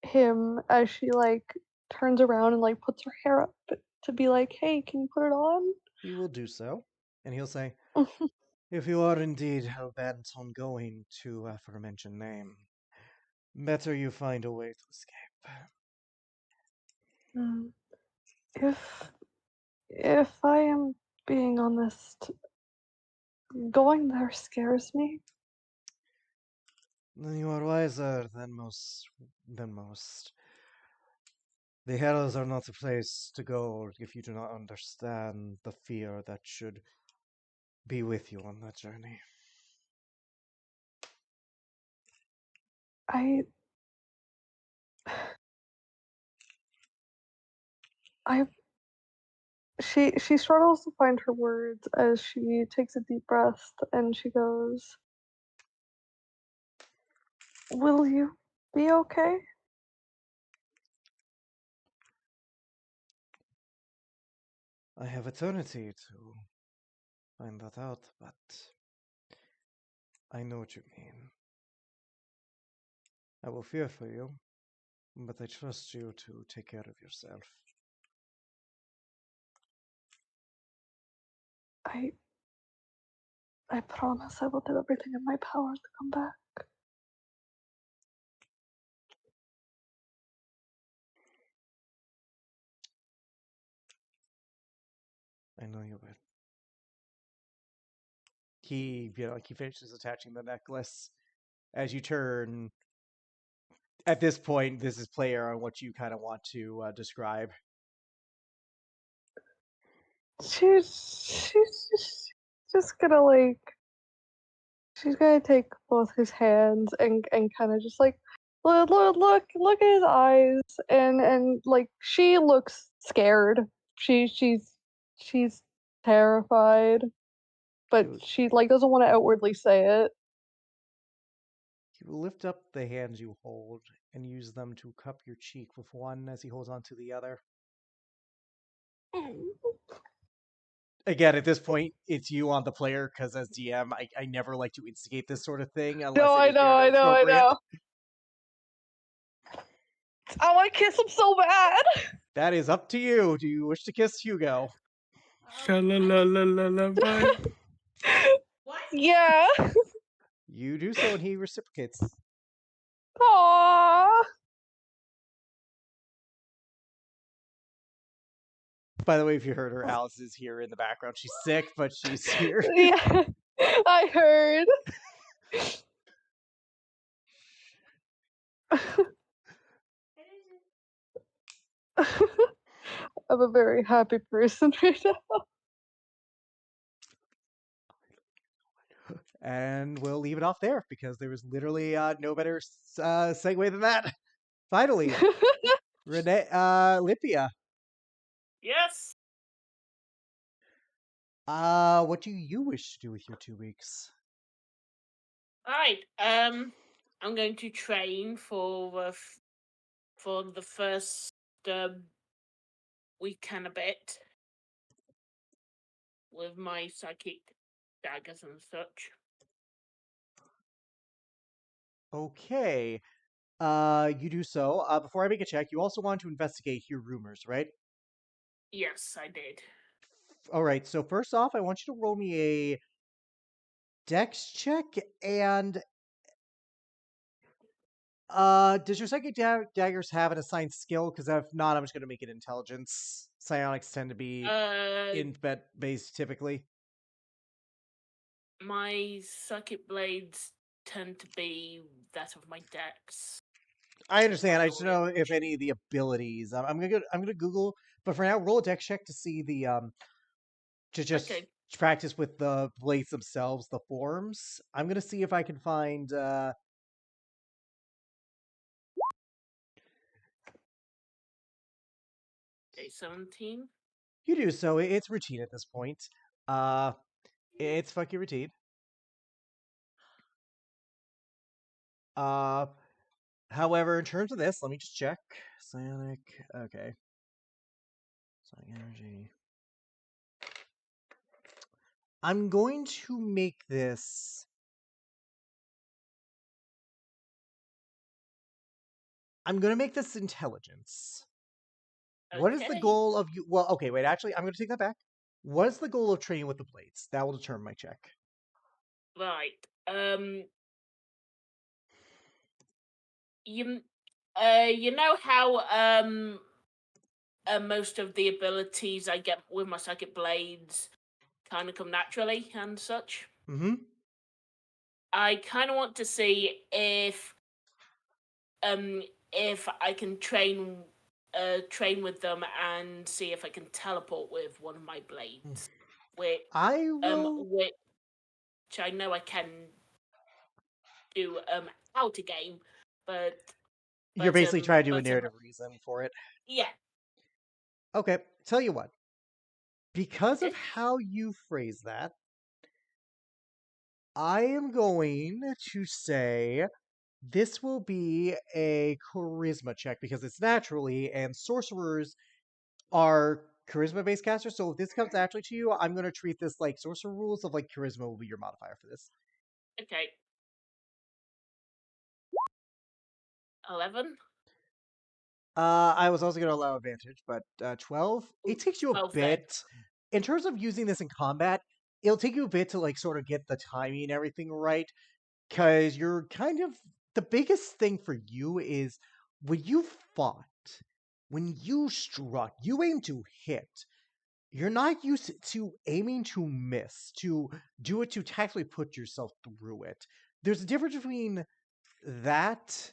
him as she like turns around and like puts her hair up to be like, hey, can you put it on? He will do so, and he'll say, "If you are indeed hell bent on going to aforementioned name, Better you find a way to escape. Mm, If I am being honest, going there scares me. Then you are wiser than most. The Hells are not a place to go if you do not understand the fear that should be with you on that journey. I I she struggles to find her words as she takes a deep breath and she goes, "Will you be okay?" I have eternity to find that out, but I know what you mean. I will fear for you, but I trust you to take care of yourself. I I promise I will do everything in my power to come back. I know you will. He finishes attaching the necklace. As you turn, at this point, this is player on what you kind of want to describe. She's just gonna like she's gonna take both his hands and kind of just like look at his eyes and like she looks scared. She's terrified, but You, she like doesn't want to outwardly say it. you lift up the hands you hold and use them to cup your cheek with one as he holds onto the other. Again, at this point, it's you on the player because as DM, I never like to instigate this sort of thing unless No, it I is know, deemed I know, I inappropriate. know. I want to kiss him so bad. That is up to you. Do you wish to kiss Hugo? Sha-la-la-la-la-la-bye. Yeah. You do so, and he reciprocates. Aww. By the way, if you heard her, Alice is here in the background. She's sick, but she's here. Yeah, I heard. I'm a very happy person right now. And we'll leave it off there because there was literally no better segue than that. Finally, Renee, Lipia. Yes. What do you wish to do with your 2 weeks? Alright. I'm going to train for the first week and a bit with my psychic daggers and such. Okay. You do so. Before I make a check, you also want to investigate your rumors, right? Yes, I did. All right. So first off, I want you to roll me a dex check, and does your psychic daggers have an assigned skill? Because if not, I'm just going to make it intelligence. Psionics tend to be bet based typically. My psychic blades tend to be that of my dex. I understand. I just know if any of the abilities. I'm gonna Google, but for now, roll a dex check to see the to just Okay. practice with the blades themselves, the forms. I'm gonna see if I can find. Day 17. You do so. It's routine at this point. Uh, it's fucking routine. Uh, However, in terms of this, let me just check. Psionic. Okay. Psionic energy. I'm going to make this. I'm going to make this intelligence. What is the Okay. goal of you? Well, okay, wait. Actually, I'm going to take that back. What is the goal of training with the blades? That will determine my check. Right. You, you know how most of the abilities I get with my psychic blades kind of come naturally and such. Mm-hmm. I kind of want to see if I can train with them and see if I can teleport with one of my blades, which I will. which I know I can do out of game, but You're basically trying to do a but narrative reason for it. yeah. Okay, tell you what. Because of Okay. how you phrase that, I am going to say this will be a charisma check because it's naturally, and sorcerers are charisma based casters. So if this comes naturally to you, I'm going to treat this like sorcerer rules of like charisma will be your modifier for this. Okay. 11. I was also going to allow advantage, but 12. It takes you a 12 then. bit. In terms of using this in combat, it'll take you a bit to like sort of get the timing and everything right. Because you're kind of the biggest thing for you is when you fought, when you struck, you aim to hit. You're not used to aiming to miss, to do it to tactically put yourself through it. There's a difference between that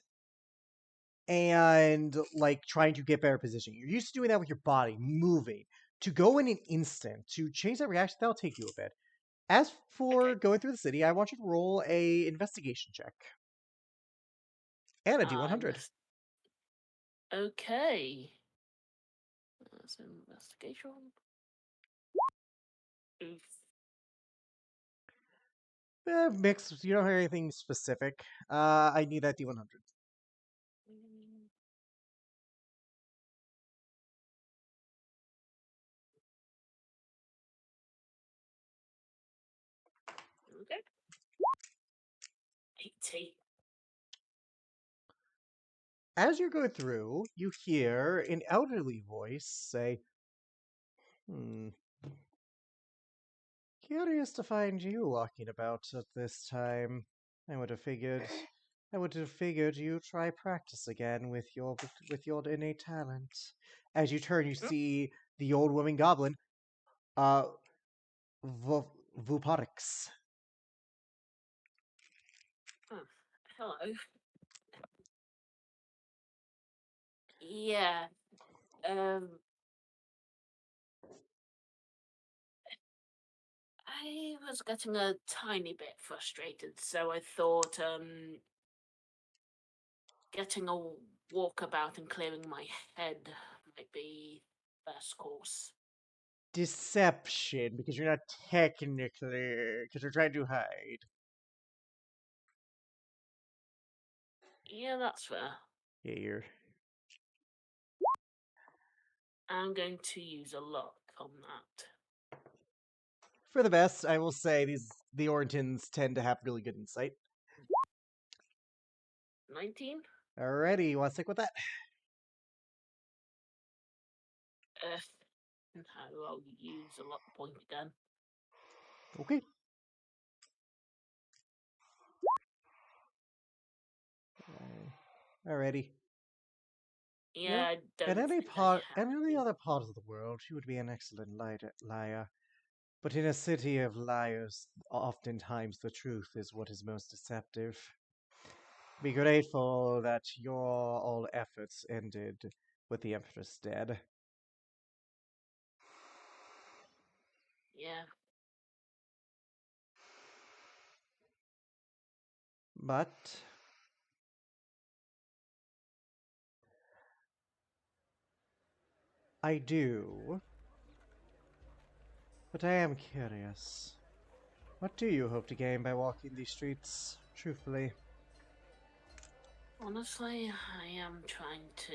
and like trying to get better position. You're used to doing that with your body, moving. To go in an instant, to change that reaction, that'll take you a bit. As for Okay. going through the city, I want you to roll a investigation check. And a D100. Okay. That's an investigation. Oof. Mix. You don't hear anything specific. I need that D100. Okay. 80. As you're going through, you hear an elderly voice say, Curious to find you walking about at this time. I would have figured you try practice again with your innate talent. As you turn, you see the old woman goblin, uh, Vuparix. Oh, hello. Yeah. Um. I was getting a tiny bit frustrated, so I thought getting a walkabout and clearing my head might be best course. Deception, because you're not technically, because you're trying to hide. Yeah, that's fair. Yeah, you're. I'm going to use a luck on that. For the best, I will say the Ortons tend to have really good insight. 19? Alrighty, you want to stick with that? I'll use a luck point again. Okay. Alrighty. Yeah, I don't In any think I have in any to. other part of the world, you would be an excellent liar. But in a city of liars, oftentimes the truth is what is most deceptive. Be grateful that your all efforts ended with the Empress dead. Yeah. But I do. But I am curious. What do you hope to gain by walking these streets, truthfully? Honestly, I am trying to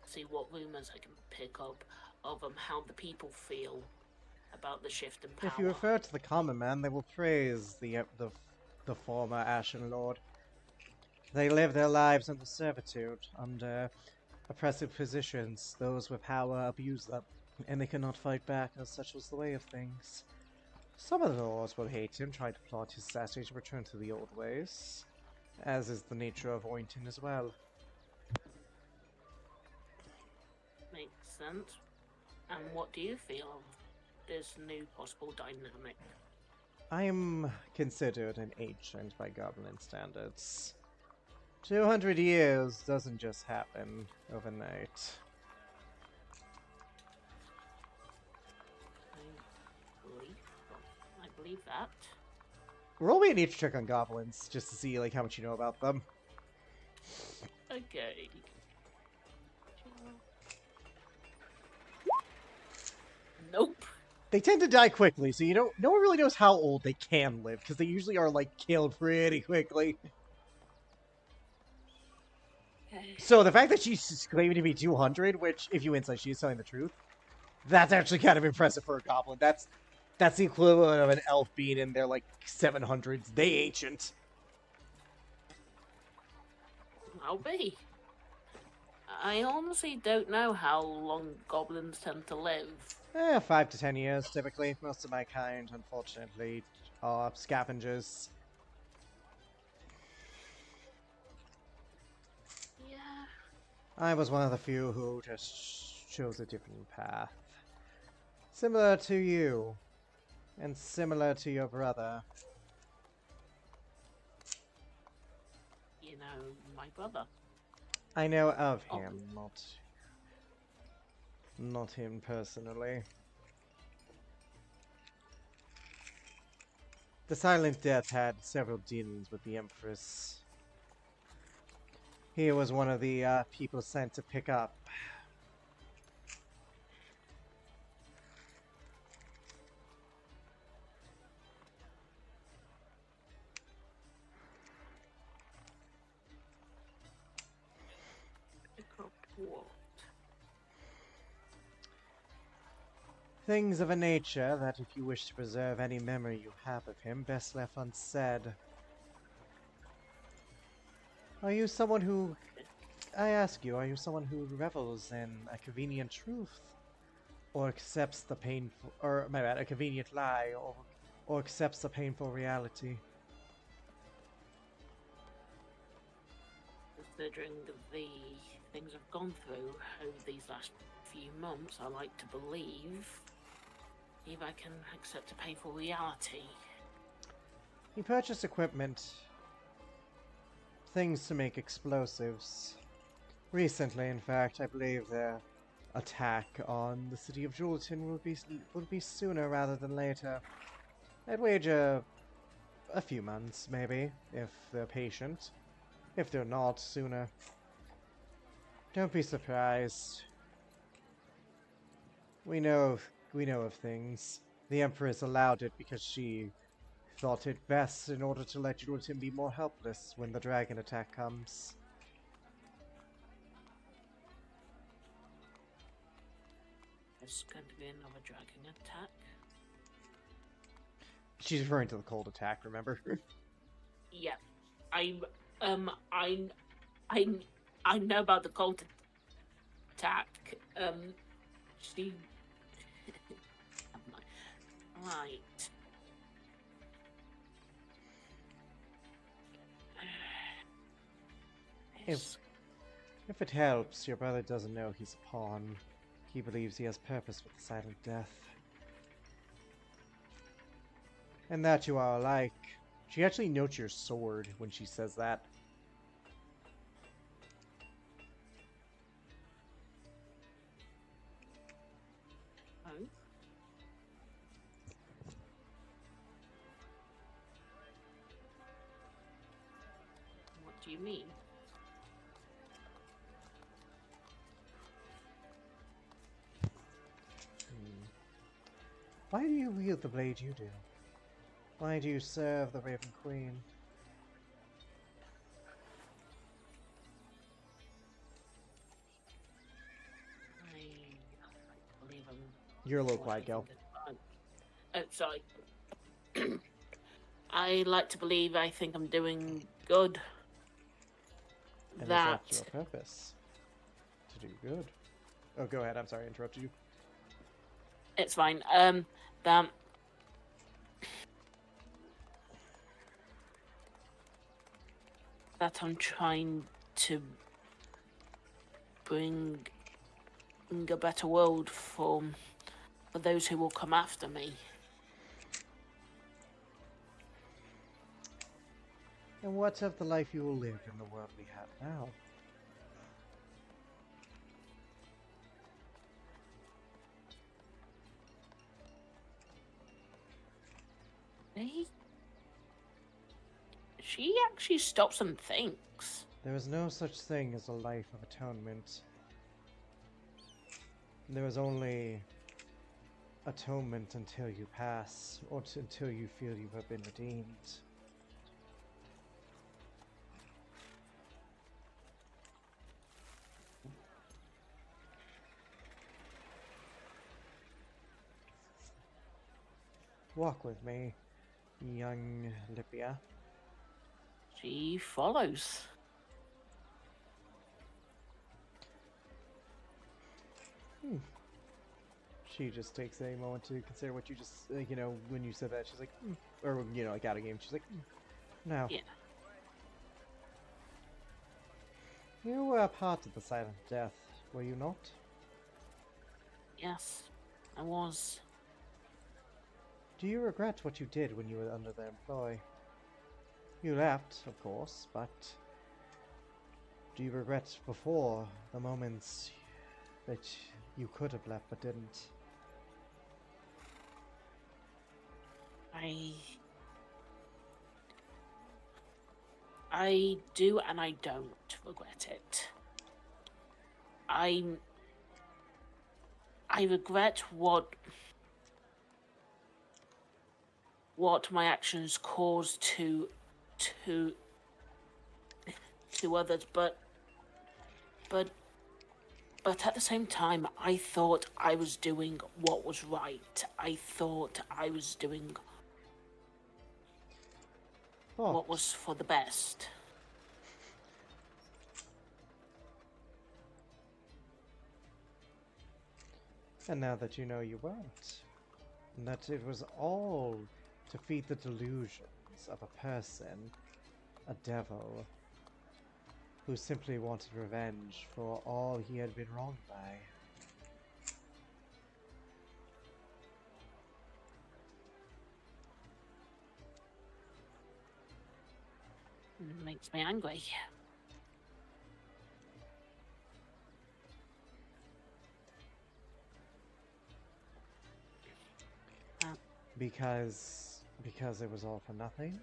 see what rumors I can pick up of how the people feel about the shift in If you power. refer to the common man, they will praise the former Ashen Lord. They live their lives under servitude, under oppressive positions. Those with power abuse them, and they cannot fight back, as such was the way of things. Some of the lords will hate him, try to plot his assassination to return to the old ways, as is the nature of Ointon as well. sense. And what do you feel of this new possible dynamic? I am considered an ancient by Goblin standards. 200 years doesn't just happen overnight. I believe that. Roll me a nature check on goblins, just to see like how much you know about them. Okay. Nope. They tend to die quickly, so you don't. No one really knows how old they can live, because they usually are like killed pretty quickly. So the fact that she's claiming to be 200, which, if you insight, she is telling the truth. That's actually kind of impressive for a goblin. That's the equivalent of an elf being in their like 700s. They ancient. I'll be. I honestly don't know how long goblins tend to live. 5 to 10 years typically. Most of my kind, unfortunately, are scavengers. Yeah. I was one of the few who just chose a different path. Similar to you. And similar to your brother. You know, my brother. I know of him, not him personally. The Silent Death had several dealings with the Empress. He was one of the people sent to pick up. Pick up what? Things of a nature that if you wish to preserve any memory you have of him, best left unsaid. Are you someone who... I ask you, are you someone who revels in a convenient truth? Or accepts the painful... or, my bad, a convenient lie, or accepts the painful reality? Considering the things I've gone through over these last few months, I like to believe if I can accept a painful reality. He purchased equipment. Things to make explosives. Recently, in fact, I believe their attack on the city of Julton will be sooner rather than later. I'd wager a few months, maybe, if they're patient. If they're not, sooner. Don't be surprised. We know of things. The Empress allowed it because she thought it best in order to let Julton be more helpless when the dragon attack comes. There's going to be another dragon attack. She's referring to the cold attack, remember? Yeah, I know about the cult attack. She. Right. If it helps, your brother doesn't know he's a pawn. He believes he has purpose with the Silent Death. And that you are alike. She actually notes your sword when she says that. Oh. What do you mean? Why do you wield the blade you do? Why do you serve the Raven Queen? I believe I'm. You're a little quiet, Gil. Oh, sorry. I like to believe I think I'm doing good. And That is that your purpose? To do good. Oh, go ahead. I'm sorry, I interrupted you. it's fine. That I'm trying to bring a better world for those who will come after me. And what of the life you will live in the world we have now? She actually stops and thinks. There is no such thing as a life of atonement. There is only atonement until you pass, or until you feel you have been redeemed. Walk with me, young Libya. She follows. She just takes a moment to consider what you just, you know, when you said that, she's like, or, you know, like out of game, she's like, no. Yeah. You were part of the silent death, were you not? Yes, I was. Do you regret what you did when you were under their employ? You left, of course, but do you regret before the moments that you could have left but didn't? I do and I don't regret it. I regret what my actions caused to others, but at the same time, I thought I was doing what was right. I thought I was doing what was for the best. And now that you know you weren't, and that it was all to feed the delusions of a person, a devil, who simply wanted revenge for all he had been wronged by. It makes me angry. Because it was all for nothing?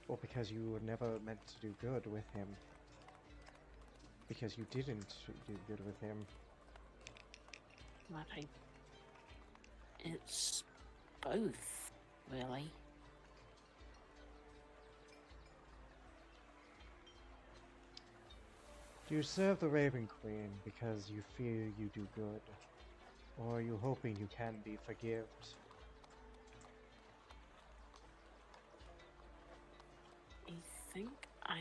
Or because you were never meant to do good with him? Because you didn't do good with him? It's both, really. Do you serve the Raven Queen because you feel you do good? Or are you hoping you can be forgived? I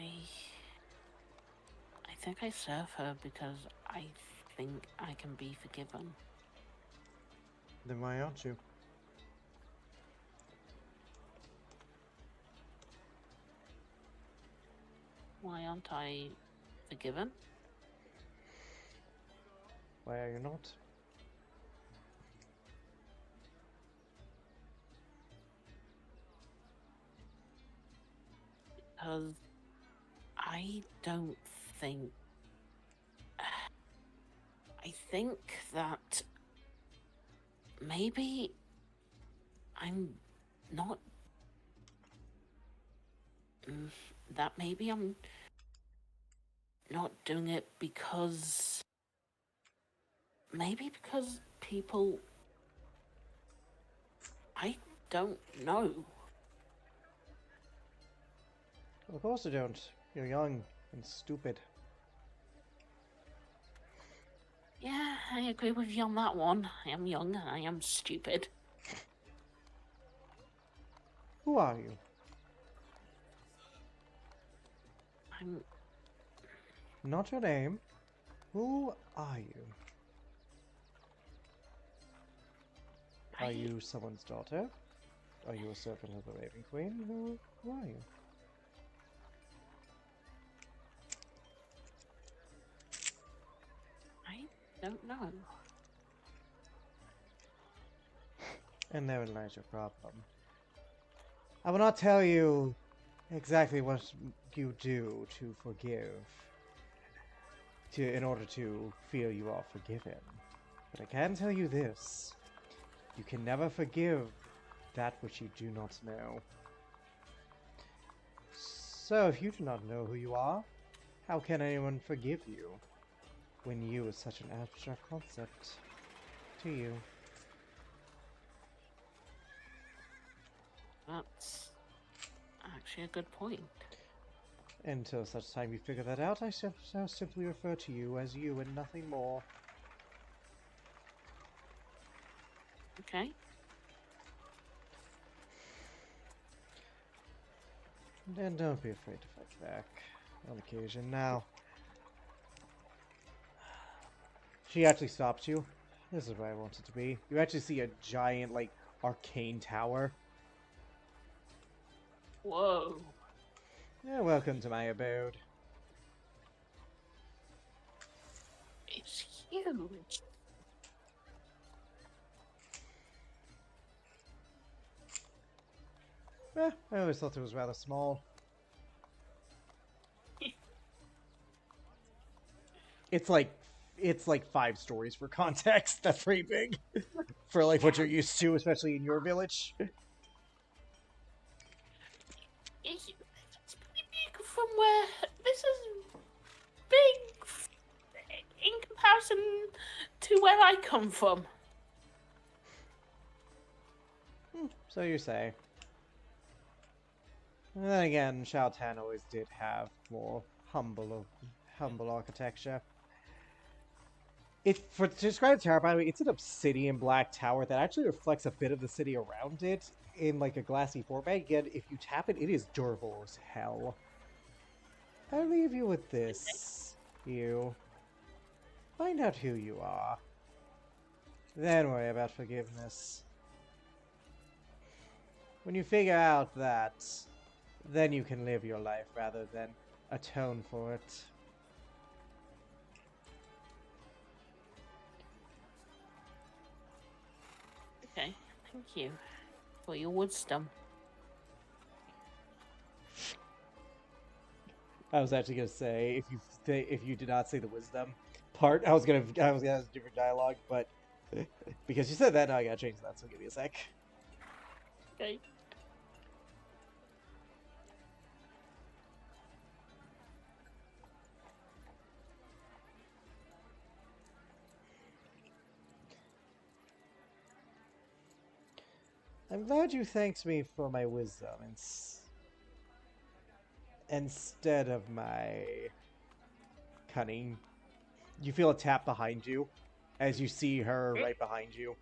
think I serve her because I think I can be forgiven. Then why aren't you? Why aren't I forgiven? Why are you not? Because I don't think... I think that maybe I'm not... that maybe I'm not doing it because... Maybe because people... I don't know. Of course you don't. You're young and stupid. Yeah, I agree with you on that one. I am young, I am stupid. Who are you? I'm... Not your name. Who are you? Are you someone's daughter? Are you a servant of the Raven Queen? Who are you? don't know. And therein lies your problem. I will not tell you exactly what you do to forgive, in order to feel you are forgiven. But I can tell you this. You can never forgive that which you do not know. So if you do not know who you are, how can anyone forgive you when you is such an abstract concept to you? That's actually a good point. Until such time you figure that out, I shall simply refer to you as you and nothing more. Okay. And don't be afraid to fight back on occasion. Now, she actually stops you. This is where I want it to be. You actually see a giant, like, arcane tower. Whoa. Yeah, welcome to my abode. It's huge. I always thought it was rather small. It's like 5 stories for context. That's pretty big for like what you're used to, especially in your village. It's pretty big from where this is big in comparison to where I come from. So you say. And then again, Shaotan always did have more humble architecture. To describe the tower, by the way, it's an obsidian black tower that actually reflects a bit of the city around it in like a glassy format. Again, if you tap it, it is durable as hell. I'll leave you with this. You find out who you are. Then worry about forgiveness. When you figure out that, then you can live your life rather than atone for it. Okay, thank you for your wisdom. I was actually gonna say if you did not say the wisdom part, I was gonna have a different dialogue, but because you said that, now I gotta change that. So give me a sec. Okay. I'm glad you thanked me for my wisdom instead of my cunning. You feel a tap behind you as you see her right behind you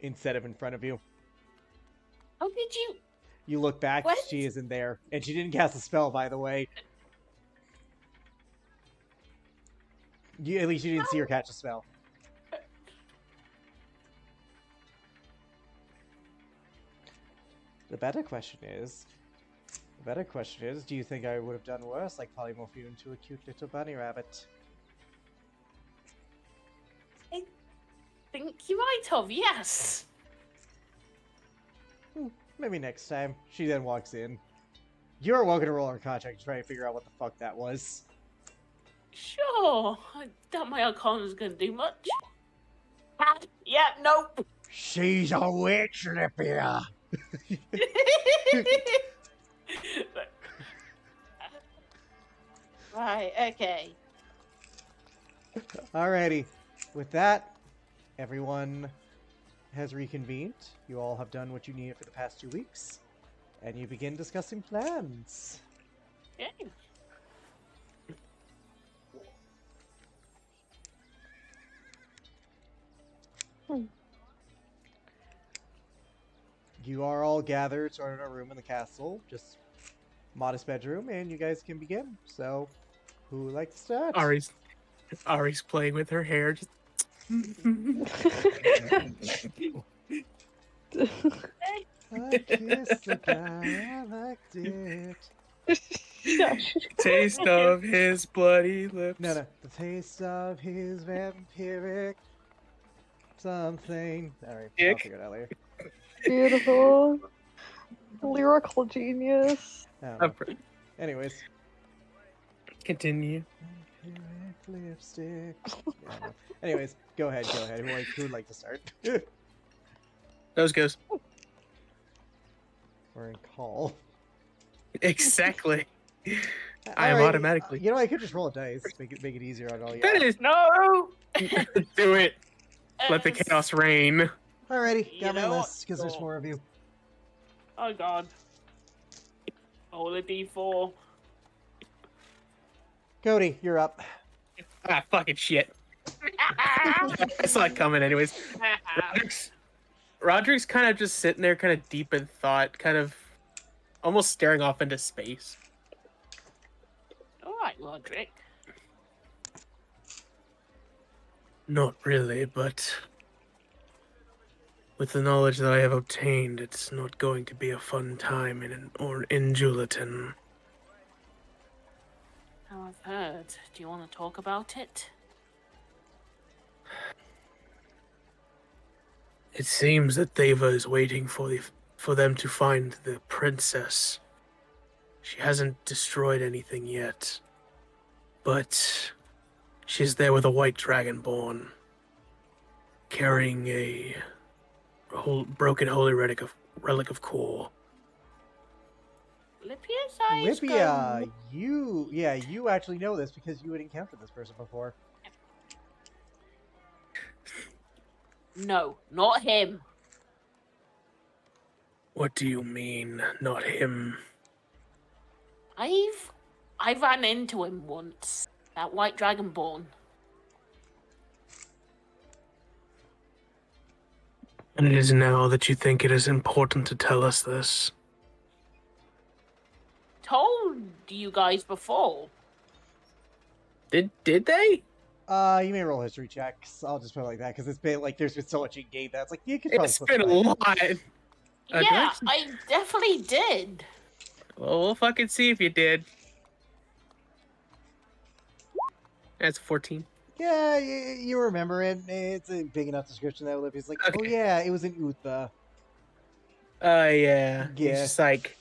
instead of in front of you. How did you? You look back, What? she isn't there. And she didn't cast a spell, by the way. At least you didn't see her catch a spell. The better question is, do you think I would have done worse, like polymorph you into a cute little bunny rabbit? I think you might have, yes. Maybe next time. She then walks in. You're welcome to roll her contract to try and figure out what the fuck that was. Sure. I doubt my Arcana's gonna do much. Yeah, nope. She's a witch, Lipia! Right, okay. Alrighty. With that, everyone has reconvened. You all have done what you needed for the past 2 weeks. And you begin discussing plans. Okay. You are all gathered sort of in a room in the castle. Just modest bedroom, and you guys can begin. So, who would like to start? Ari's playing with her hair. Just... I kissed the guy, I liked it. Shush. Taste of his bloody lips. No, the taste of his vampiric something. All right, I'll Dick. figure it out later. Beautiful. Lyrical genius. I don't know. Anyways. Continue. Vampiric lipstick. Yeah, I know. Anyways, go ahead. Who would like to start? Those goes. We're in call. Exactly. I am Alright, automatically. You know, I could just roll a dice. Make it easier on all you. That is No! do it. Let the Yes. chaos reign. Alrighty, You got my know what? list because there's more of you. Oh god. Roll a d4. Cody, you're up. Ah, fucking shit. I saw it coming anyways. Roderick's kind of just sitting there, kind of deep in thought, kind of almost staring off into space. Alright, Roderick. Not really, but with the knowledge that I have obtained, it's not going to be a fun time in Juliton. How I've heard. Do you want to talk about it? It seems that Theva is waiting for them to find the princess. She hasn't destroyed anything yet, but she's there with a white dragonborn, carrying a broken holy relic of core. Lypia's eyes Lipia, go... you actually know this because you had encountered this person before. No, not him. What do you mean, not him? I ran into him once. That white dragonborn. And it is now that you think it is important to tell us this. Told you guys before. Did they? You may roll history checks. I'll just put it like that because it's been like there's been so much in game that's like you could probably. It's been a lot. Yeah, I definitely did. Well, we'll fucking see if you did. That's 14. Yeah, you remember it. It's a big enough description that Olivia's like, Okay. oh yeah, it was in Utha. Yeah. Yeah. It's just like,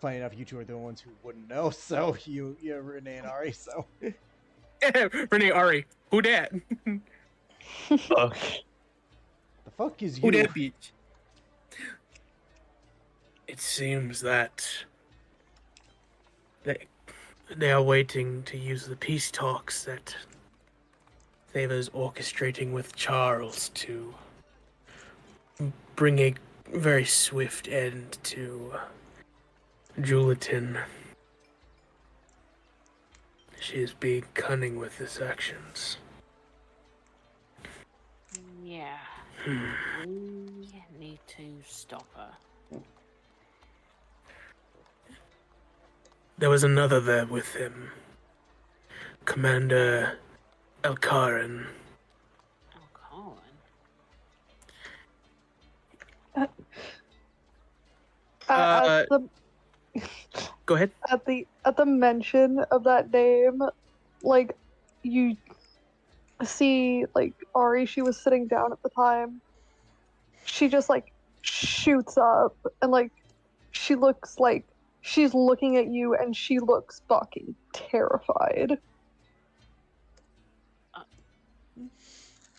Funny enough, you two are the ones who wouldn't know. So you, Renee and Ari. So Renee, Ari, who dat? the fuck is Who you? dat bitch? It seems that they are waiting to use the peace talks that Theva is orchestrating with Charles to bring a very swift end to Juliton. She is being cunning with his actions. Yeah. We need to stop her. There was another there with him. Commander Elkaran. Oh, Colin. At the Go ahead. at the mention of that name, like you see like Ari, she was sitting down at the time. She just like shoots up and like she looks like she's looking at you and she looks fucking terrified.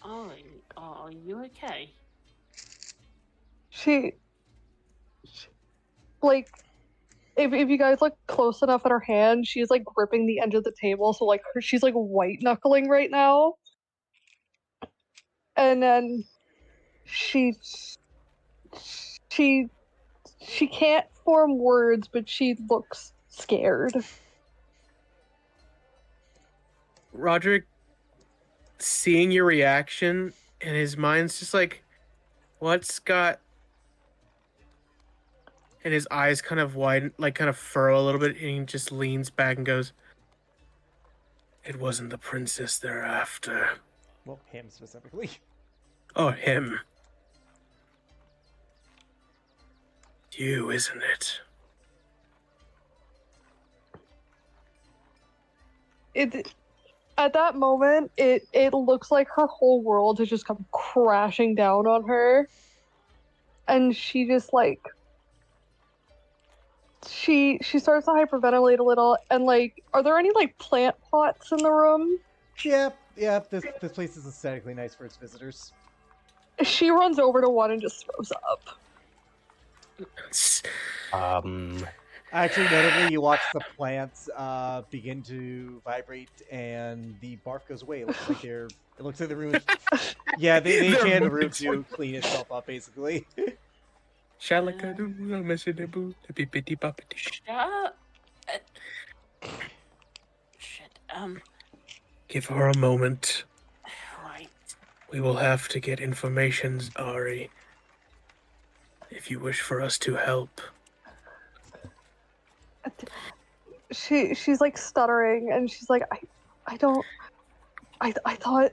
Ollie, are you okay? She like if you guys look close enough at her hand, she's like gripping the edge of the table, so like she's like white knuckling right now. And then she can't form words, but she looks scared. Roderick, seeing your reaction, and his mind's just like, what's got... And his eyes kind of widen, like kind of furrow a little bit, and he just leans back and goes, "It wasn't the princess they're after." Well, him specifically. Oh, him. You, isn't it? it at that moment it looks like her whole world has just come crashing down on her, and she just like she starts to hyperventilate a little, and like, are there any like plant pots in the room? Yep. This place is aesthetically nice for its visitors. She runs over to one and just throws up. Actually, notably, you watch the plants begin to vibrate, and the bark goes away. It looks like they're. It looks like the room. Yeah, they They're can the room moved. to clean itself up, basically. Shalakadoo, meshadaboo, pipity poppity. Shut. Shit. Give her a moment. Right. We will have to get information, Ari. If you wish for us to help. She's like stuttering, and she's like, I don't. I thought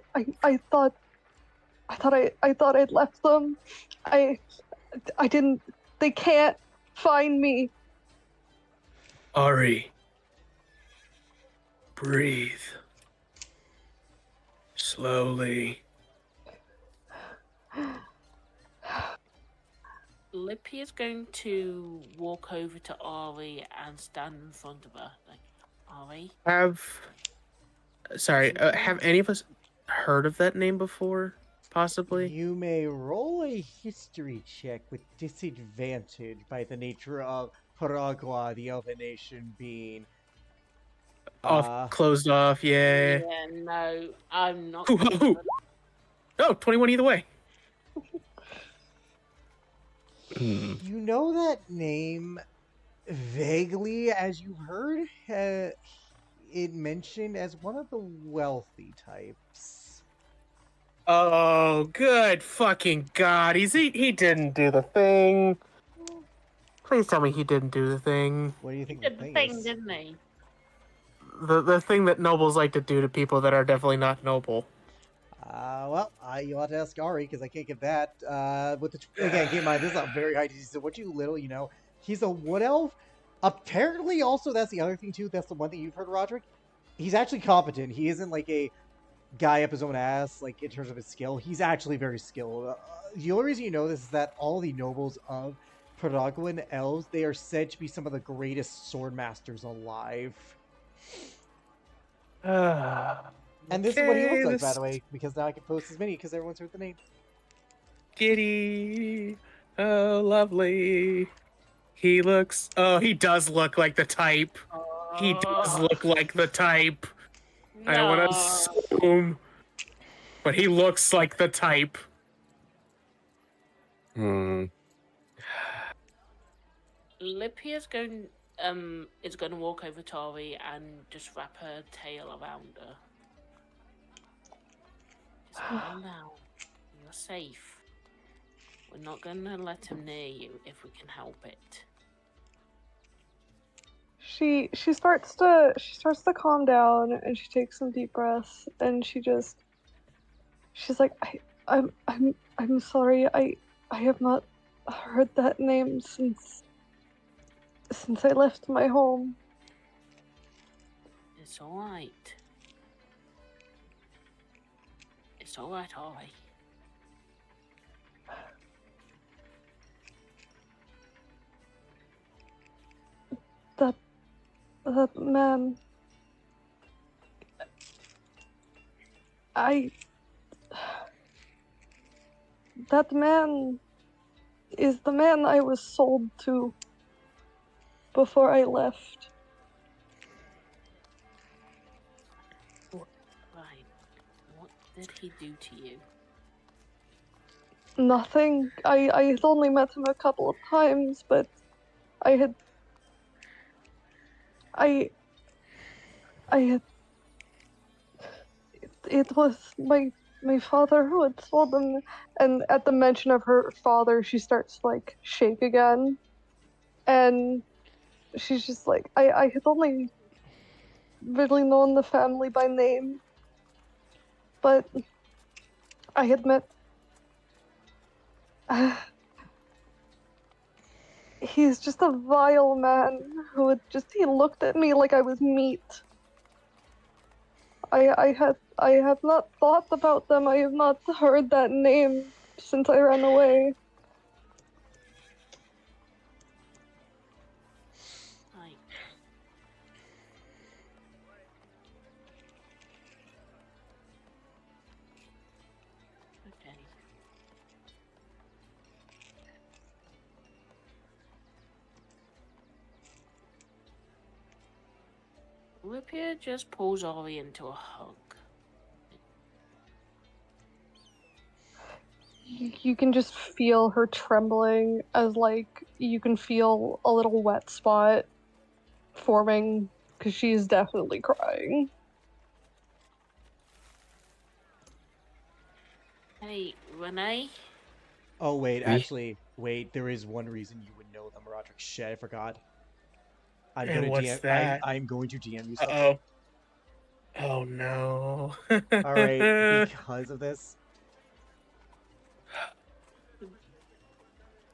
I'd left them. I didn't. They can't find me. Ari. Breathe. Slowly. Lippy is going to walk over to Ari and stand in front of her. Like, Ari? Have any of us heard of that name before? Possibly? You may roll a history check with disadvantage by the nature of Paragua, the elven nation, being. Closed off, yeah. Yeah, no, I'm not. Ooh. Oh, 21 either way. You know that name vaguely, as you heard it mentioned as one of the wealthy types. Oh, good fucking God. He didn't do the thing. Please tell me he didn't do the thing. What do you think Did the the thing thing, is? didn't he? The thing that nobles like to do to people that are definitely not noble. Well, you'll have to ask Ari because I can't give that. Again, keep in mind this is a very high DC. So what you little, he's a wood elf. Apparently, also that's the other thing too. That's the one thing you've heard, Roderick. He's actually competent. He isn't like a guy up his own ass, like in terms of his skill. He's actually very skilled. The only reason you know this is that all the nobles of Paraguayan elves, they are said to be some of the greatest sword masters alive. And this is what he looks like, by the way, because now I can post his mini because everyone's heard the name. Giddy. Oh, lovely. He does look like the type. He does look like the type. No. I don't want to assume, but he looks like the type. Lippy is going to walk over to Tori and just wrap her tail around her. Just calm down. You're safe. We're not gonna let him near you if we can help it. She starts to calm down, and she takes some deep breaths, and she's like, I'm sorry, I have not heard that name since I left my home. It's alright. It's alright, Ori. That man, that man is the man I was sold to before I left. Right. What did he do to you? Nothing. I had only met him a couple of times, but it was my father who had told him, and at the mention of her father, she starts to like shake again, and she's just like, I had only really known the family by name, but I had met. He's just a vile man who he looked at me like I was meat. I have not thought about them. I have not heard that name since I ran away. Right. Okay. Olivia just pulls Ori into a hug. You can just feel her trembling as like you can feel a little wet spot forming because she's definitely crying. Hey, Renee? Oh wait, Oui. actually, wait. There is one reason you would know them, Roderick. Shit, I forgot. I'm And gonna what's DM. that? I'm going to DM you something. Uh-oh. Oh no. All right, because of this.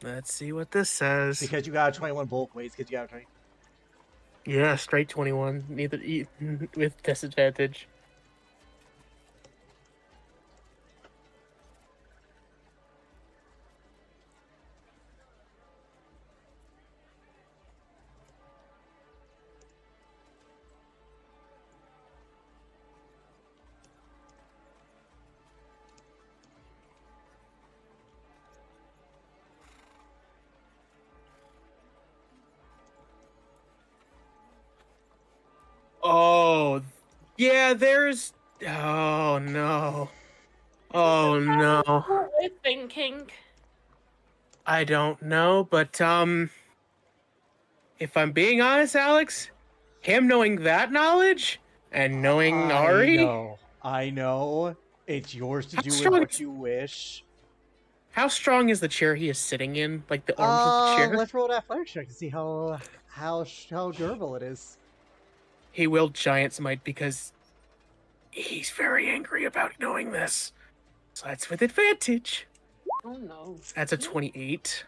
Let's see what this says. Because you got a 21 both ways. Because you got a 20. Yeah, straight 21. Neither with disadvantage. Oh, yeah, there's... Oh, no. Oh, no. What we're thinking. I don't know, but, if I'm being honest, Alex, him knowing that knowledge and knowing Ari, I know. It's yours to how do with strong what is, you wish. how strong is the chair he is sitting in? Like the arms of the chair? Let's roll that fire check to see how durable it is. He will giant smite because he's very angry about knowing this. So that's with advantage. Oh no. That's a 28.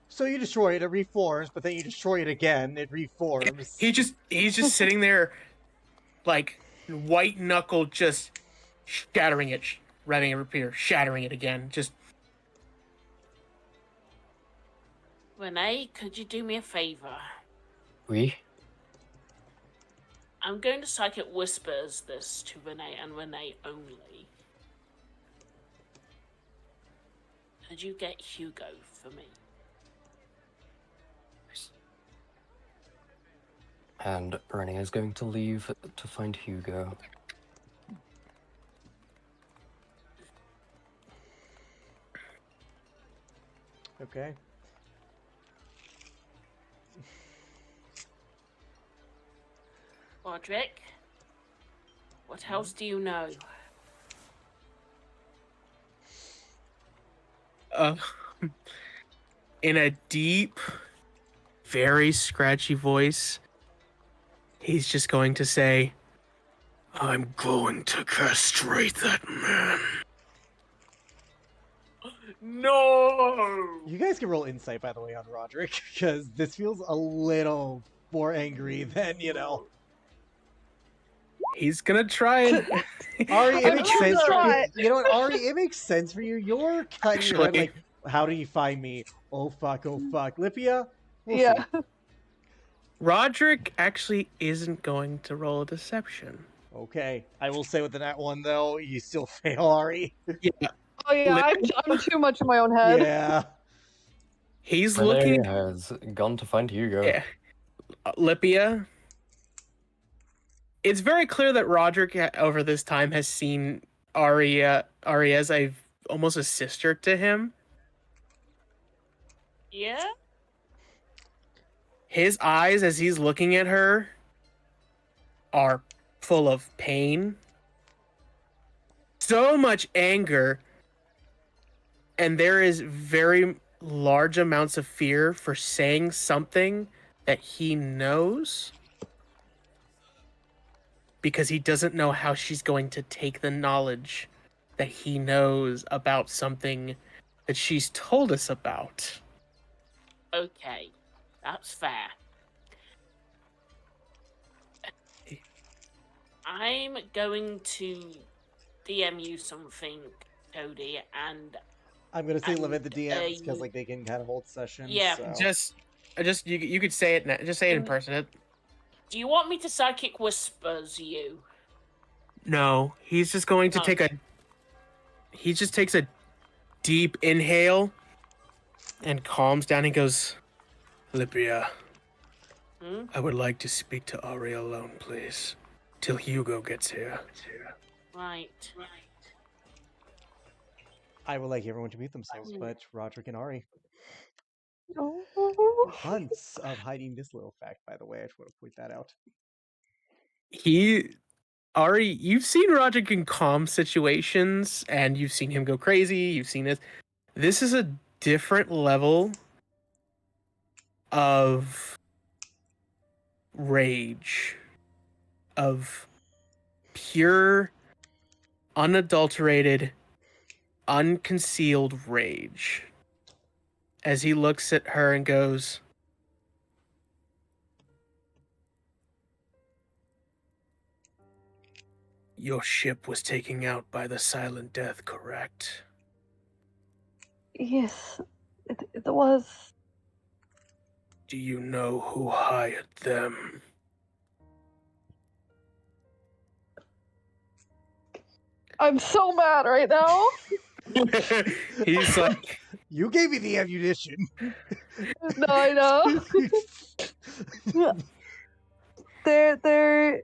So you destroy it, it reforms, but then you destroy it again, it reforms. He's just sitting there, like white knuckle, just shattering it, writing a repeater, shattering it again. Just Renee, could you do me a favor? Oui. I'm going to psychic whispers this to Renee and Renee only. Could you get Hugo for me? And Rennie is going to leave to find Hugo. Okay. Roderick, what else do you know? uh, in a deep, very scratchy voice, he's just going to say, "I'm going to castrate that man." No. You guys can roll insight, by the way, on Roderick, because this feels a little more angry than, you know. He's gonna try and Ari, it I'm makes gonna sense. try. You know what, Ari, it makes sense for you. You're cutting your head Actually- like, how do you find me? Oh fuck, oh fuck. Lipia? We'll Yeah. see. Roderick actually isn't going to roll a deception. Okay. I will say with the nat one though, you still fail, Ari. Yeah, Oh yeah, I'm too much in my own head. Yeah. he's Renee looking. has gone to find Hugo. Yeah. Lipia. It's very clear that Roderick over this time has seen Ari as almost a sister to him. Yeah? His eyes, as he's looking at her, are full of pain. So much anger. And there is very large amounts of fear for saying something that he knows. Because he doesn't know how she's going to take the knowledge that he knows about something that she's told us about. Okay. That's fair. I'm going to DM you something, Cody, and I'm gonna say limit the And, DMs because like they can kind of hold sessions. Yeah. So. Just you could say it now. Just say it in person. do you want me to psychic whispers you? No, he's just going to No. take a. He just takes a deep inhale and calms down and goes, Libya, Hmm? I would like to speak to Ari alone, please. Till Hugo gets here. Right. I would like everyone to meet themselves, but Roderick and Ari. Oh. Months of hiding this little fact, by the way. I just want to point that out. Ari, you've seen Roderick in calm situations, and you've seen him go crazy. You've seen this. This is a different level of rage, of pure, unadulterated, unconcealed rage. As he looks at her and goes, your ship was taken out by the Silent Death, correct? Yes, it was. Do you know who hired them? I'm so mad right now. He's like, You gave me the ammunition. No, I know. There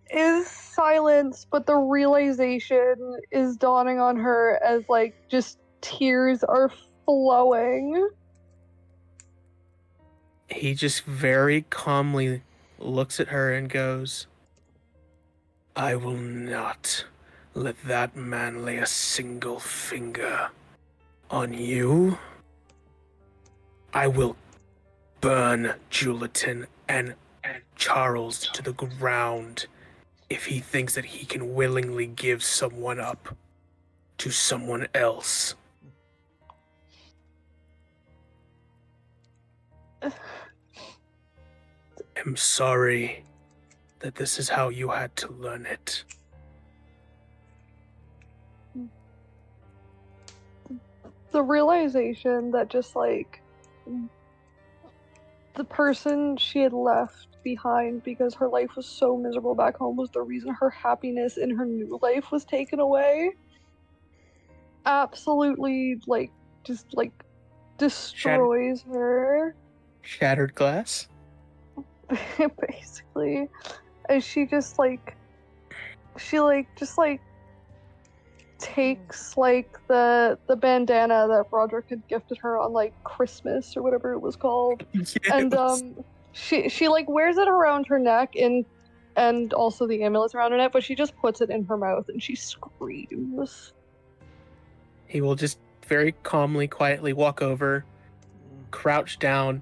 is silence, but the realization is dawning on her as like just tears are flowing. he just very calmly looks at her and goes, I will not let that man lay a single finger on you. I will burn Juliton and Charles to the ground if he thinks that he can willingly give someone up to someone else. I'm sorry that this is how you had to learn it. The realization that just like the person she had left behind because her life was so miserable back home was the reason her happiness in her new life was taken away. Absolutely, like, just like destroys her. Shattered glass? Basically. And she just like takes like the bandana that Roderick had gifted her on like Christmas or whatever it was called. Yes. And she like wears it around her neck and also the amulets around her neck, but she just puts it in her mouth and she screams. He will just very calmly, quietly walk over, crouch down,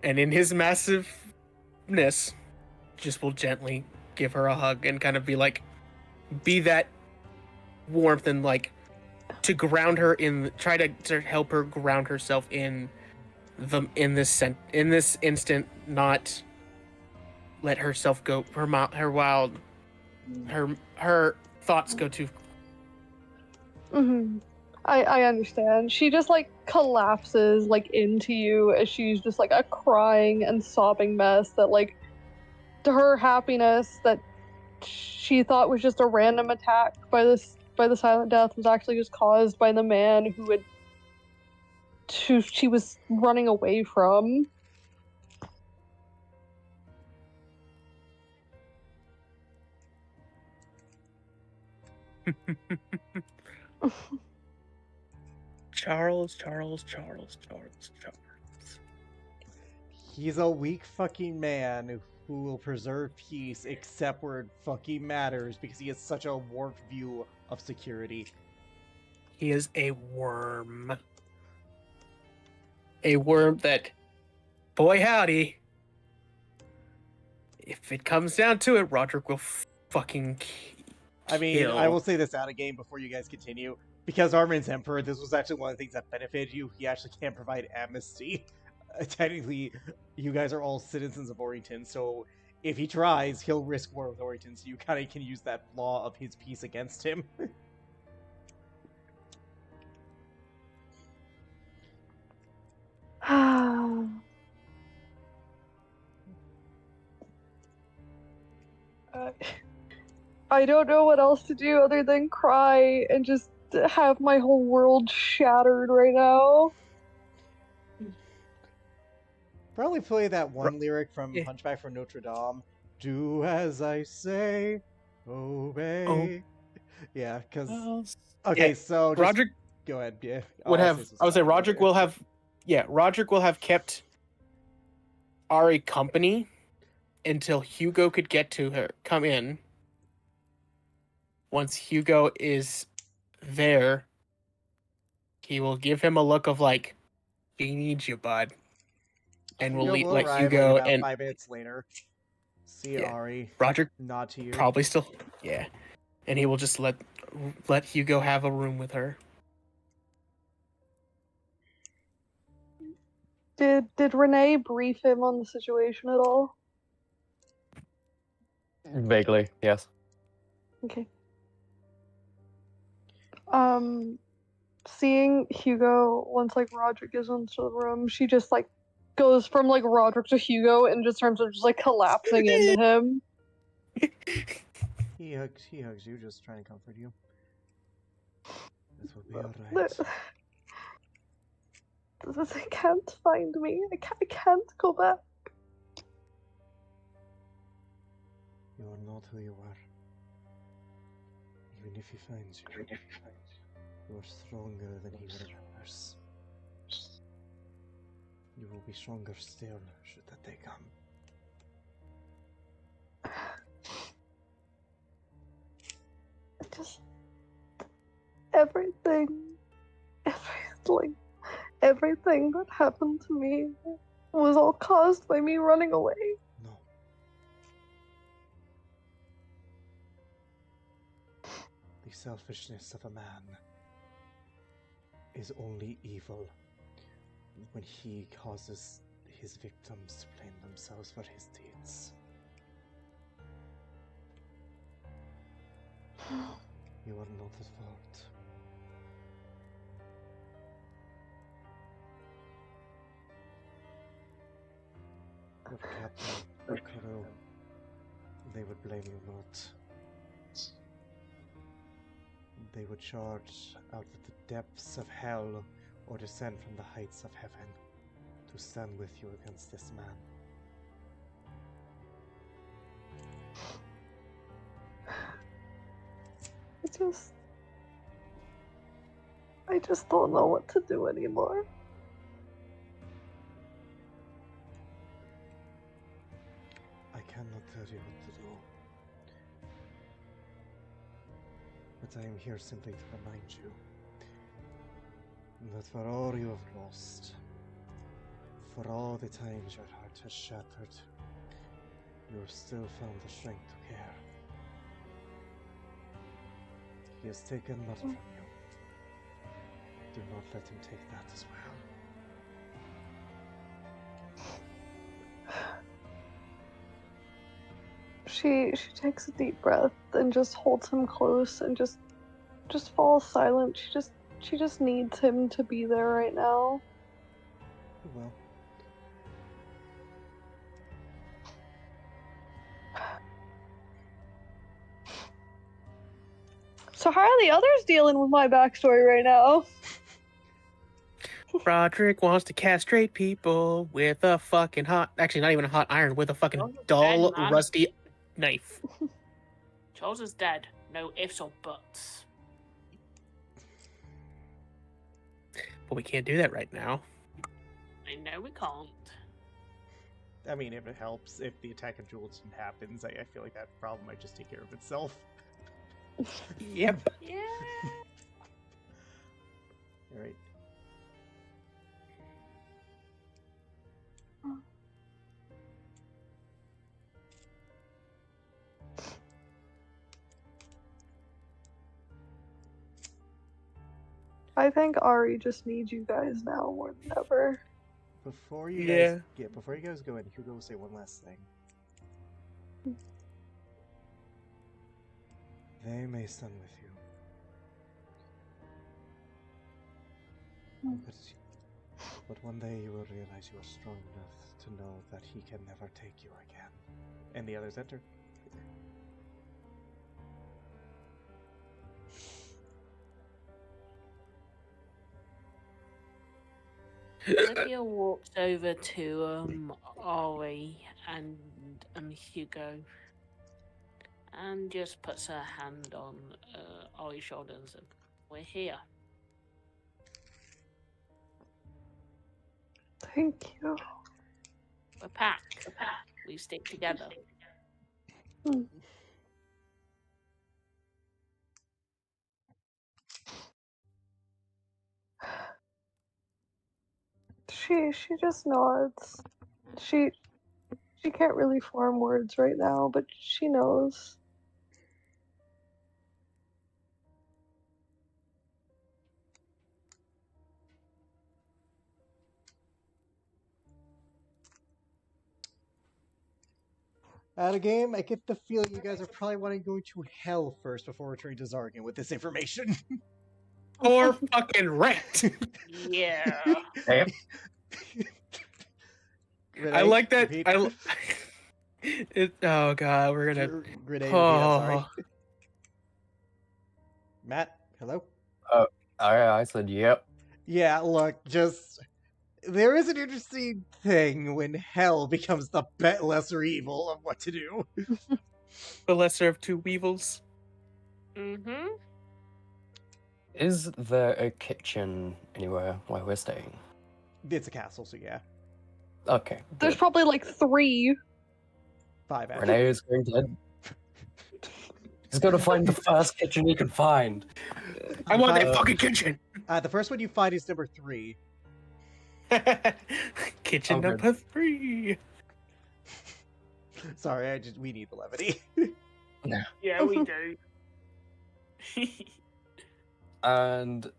and in his massiveness, just will gently give her a hug and kind of be that warmth and like to ground her try to help her ground herself in this instant, not let herself go her thoughts go too. Mm-hmm. I understand. She just like collapses like into you as she's just like a crying and sobbing mess that like to her happiness that she thought was just a random attack by the Silent Death was actually just caused by the man who she was running away from. Charles. He's a weak fucking man who will preserve peace except where it fucking matters because he has such a warped view of security. He is a worm. A worm that, boy howdy, if it comes down to it, Roderick will fucking I mean, kill. I will say this out of game before you guys continue. Because Armin's Emperor, this was actually one of the things that benefited you. He actually can't provide amnesty. Technically, you guys are all citizens of Orrington, so if he tries, he'll risk war with Orrington, so you kind of can use that law of his peace against him. I don't know what else to do other than cry and just have my whole world shattered right now. Probably play that one lyric from Yeah. Hunchback from Notre Dame. Do as I say, obey. Yeah, because... Okay, Yeah, so just... Roderick Go ahead, yeah. would I'll have. say some I would say stuff Roderick later. will have. Yeah, Roderick will have kept Ari company until Hugo could get to her. Come in. Once Hugo is there, he will give him a look of like, "He needs you, bud," and will Hugo will let arrive like Hugo about and 5 minutes later. See Yeah. Ari. Roderick Nod to you. probably still. Yeah, and he will just let Hugo have a room with her. Did Renee brief him on the situation at all? Vaguely, yes. Okay. Seeing Hugo once like Roderick is into the room, she just like goes from like Roderick to Hugo and just terms of just like collapsing into him. He hugs you, just trying to comfort you. This will be alright. They can't find me. I can't go back. You are not who you are. Even if he finds you, you are stronger than he remembers. You will be stronger still, should that day come. Just everything that happened to me was all caused by me running away. No. The selfishness of a man is only evil when he causes his victims to blame themselves for his deeds. You are not at fault. Your captain, your crew, they would blame you not. They would charge out of the depths of hell or descend from the heights of heaven to stand with you against this man. I just don't know what to do anymore. I cannot tell you what to do. But I am here simply to remind you that for all you have lost, for all the times your heart has shattered, you have still found the strength to care. He has taken that from you. Do not let him take that as well. She takes a deep breath and just holds him close and just falls silent. She just needs him to be there right now. Well. So how are the others dealing with my backstory right now? Roderick wants to castrate people with a fucking actually not even a hot iron, with a fucking dull, dead, man. rusty knife. Charles is dead. No ifs or buts. But we can't do that right now. I know we can't. I mean, if it helps, if the attack of Juleton happens, I feel like that problem might just take care of itself. Yep. Yeah. Alright. I think Ari just needs you guys now more than ever. Before you guys go in, Hugo will say one last thing. They may stand with you. Mm. But one day you will realize you are strong enough to know that he can never take you again. And the others enter. Olivia walks over to Ari and Hugo and just puts her hand on Ari's shoulder and says, "We're here. Thank you. We're pack. We stick together." Hmm. She just nods. She can't really form words right now, but she knows. Out of game, I get the feeling you guys are probably wanting to go to hell first before returning to Zargan with this information. Or fucking wrecked. Yeah. Yep. Renee, I like that. repeat. Oh god, we're gonna. Renee, repeat. I'm sorry. Oh, Matt, hello. I said yep. Yeah, look, just there is an interesting thing when hell becomes the lesser evil of what to do. the lesser of two weevils. Mm-hmm. Is there a kitchen anywhere where we're staying? It's a castle, so yeah, Okay. There's Good. probably like 3. 5 actually. Renee is going to. He's going to find the first kitchen he can find. I want that Uh, fucking kitchen. The first one you find is number 3. Kitchen Oh, good. number 3. Sorry, we need the levity. Yeah, we do. And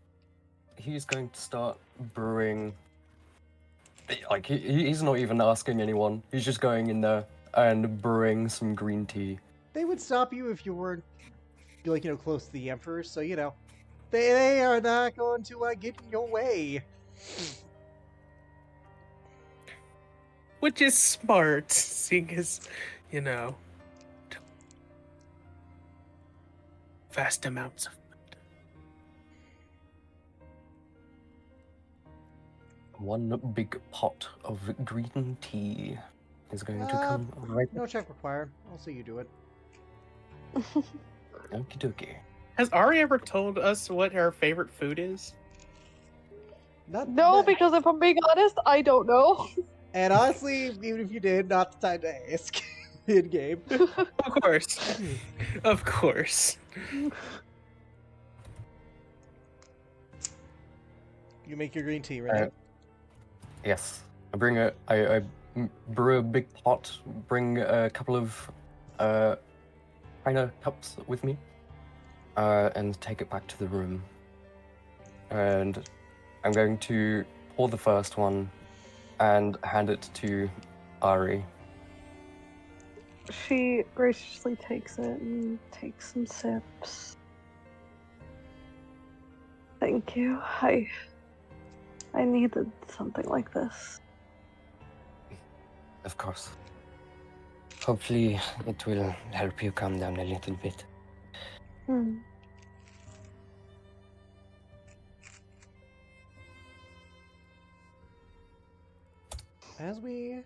he's going to start brewing. Like, he's not even asking anyone. He's just going in there and brewing some green tea. They would stop you if you weren't, like, close to the Emperor, so, they are not going to get in your way. Which is smart, seeing as, vast amounts of. One big pot of green tea is going to come right No check required. I'll see you do it. Okie dokie. Has Ari ever told us what her favorite food is? Not No, that- because if I'm being honest, I don't know. And honestly, even if you did, not the time to ask in game. Of course. Of course. You make your green tea, right? Yes. I brew a big pot, bring a couple of china cups with me, and take it back to the room. And I'm going to pour the first one and hand it to Ari. She graciously takes it and takes some sips. Thank you. I needed something like this. Of course. Hopefully it will help you calm down a little bit. Hmm. As we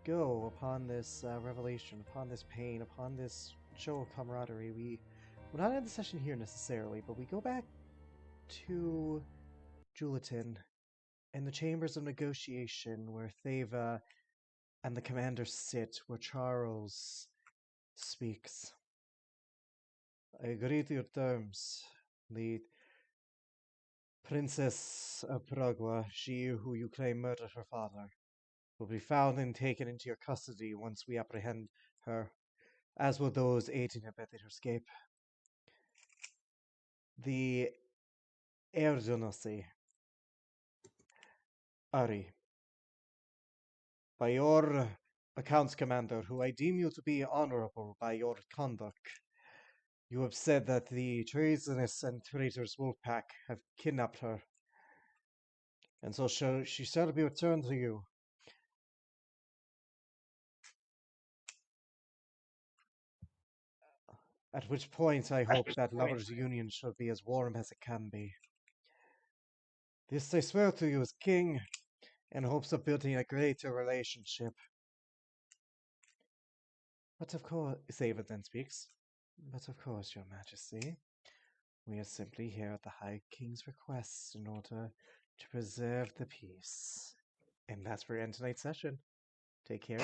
go upon this revelation, upon this pain, upon this show of camaraderie, we're not end the session here necessarily, but we go back to Juliton in the chambers of negotiation where Theva and the commander sit, where Charles speaks. I agree to your terms. The Princess of Pragua, she who you claim murdered her father, will be found and taken into your custody once we apprehend her, as will those aiding and abetting her escape. The Erdonosi, Ari, by your accounts commander, who I deem you to be honorable by your conduct. You have said that the treasonous and traitors Wolfpack have kidnapped her, and so she shall be returned to you. At which point I hope that lovers' union shall be as warm as it can be. This I swear to you as king, in hopes of building a greater relationship. But of course, Sava then speaks. But of course, your majesty, we are simply here at the High King's request in order to preserve the peace. And that's for tonight's session. Take care,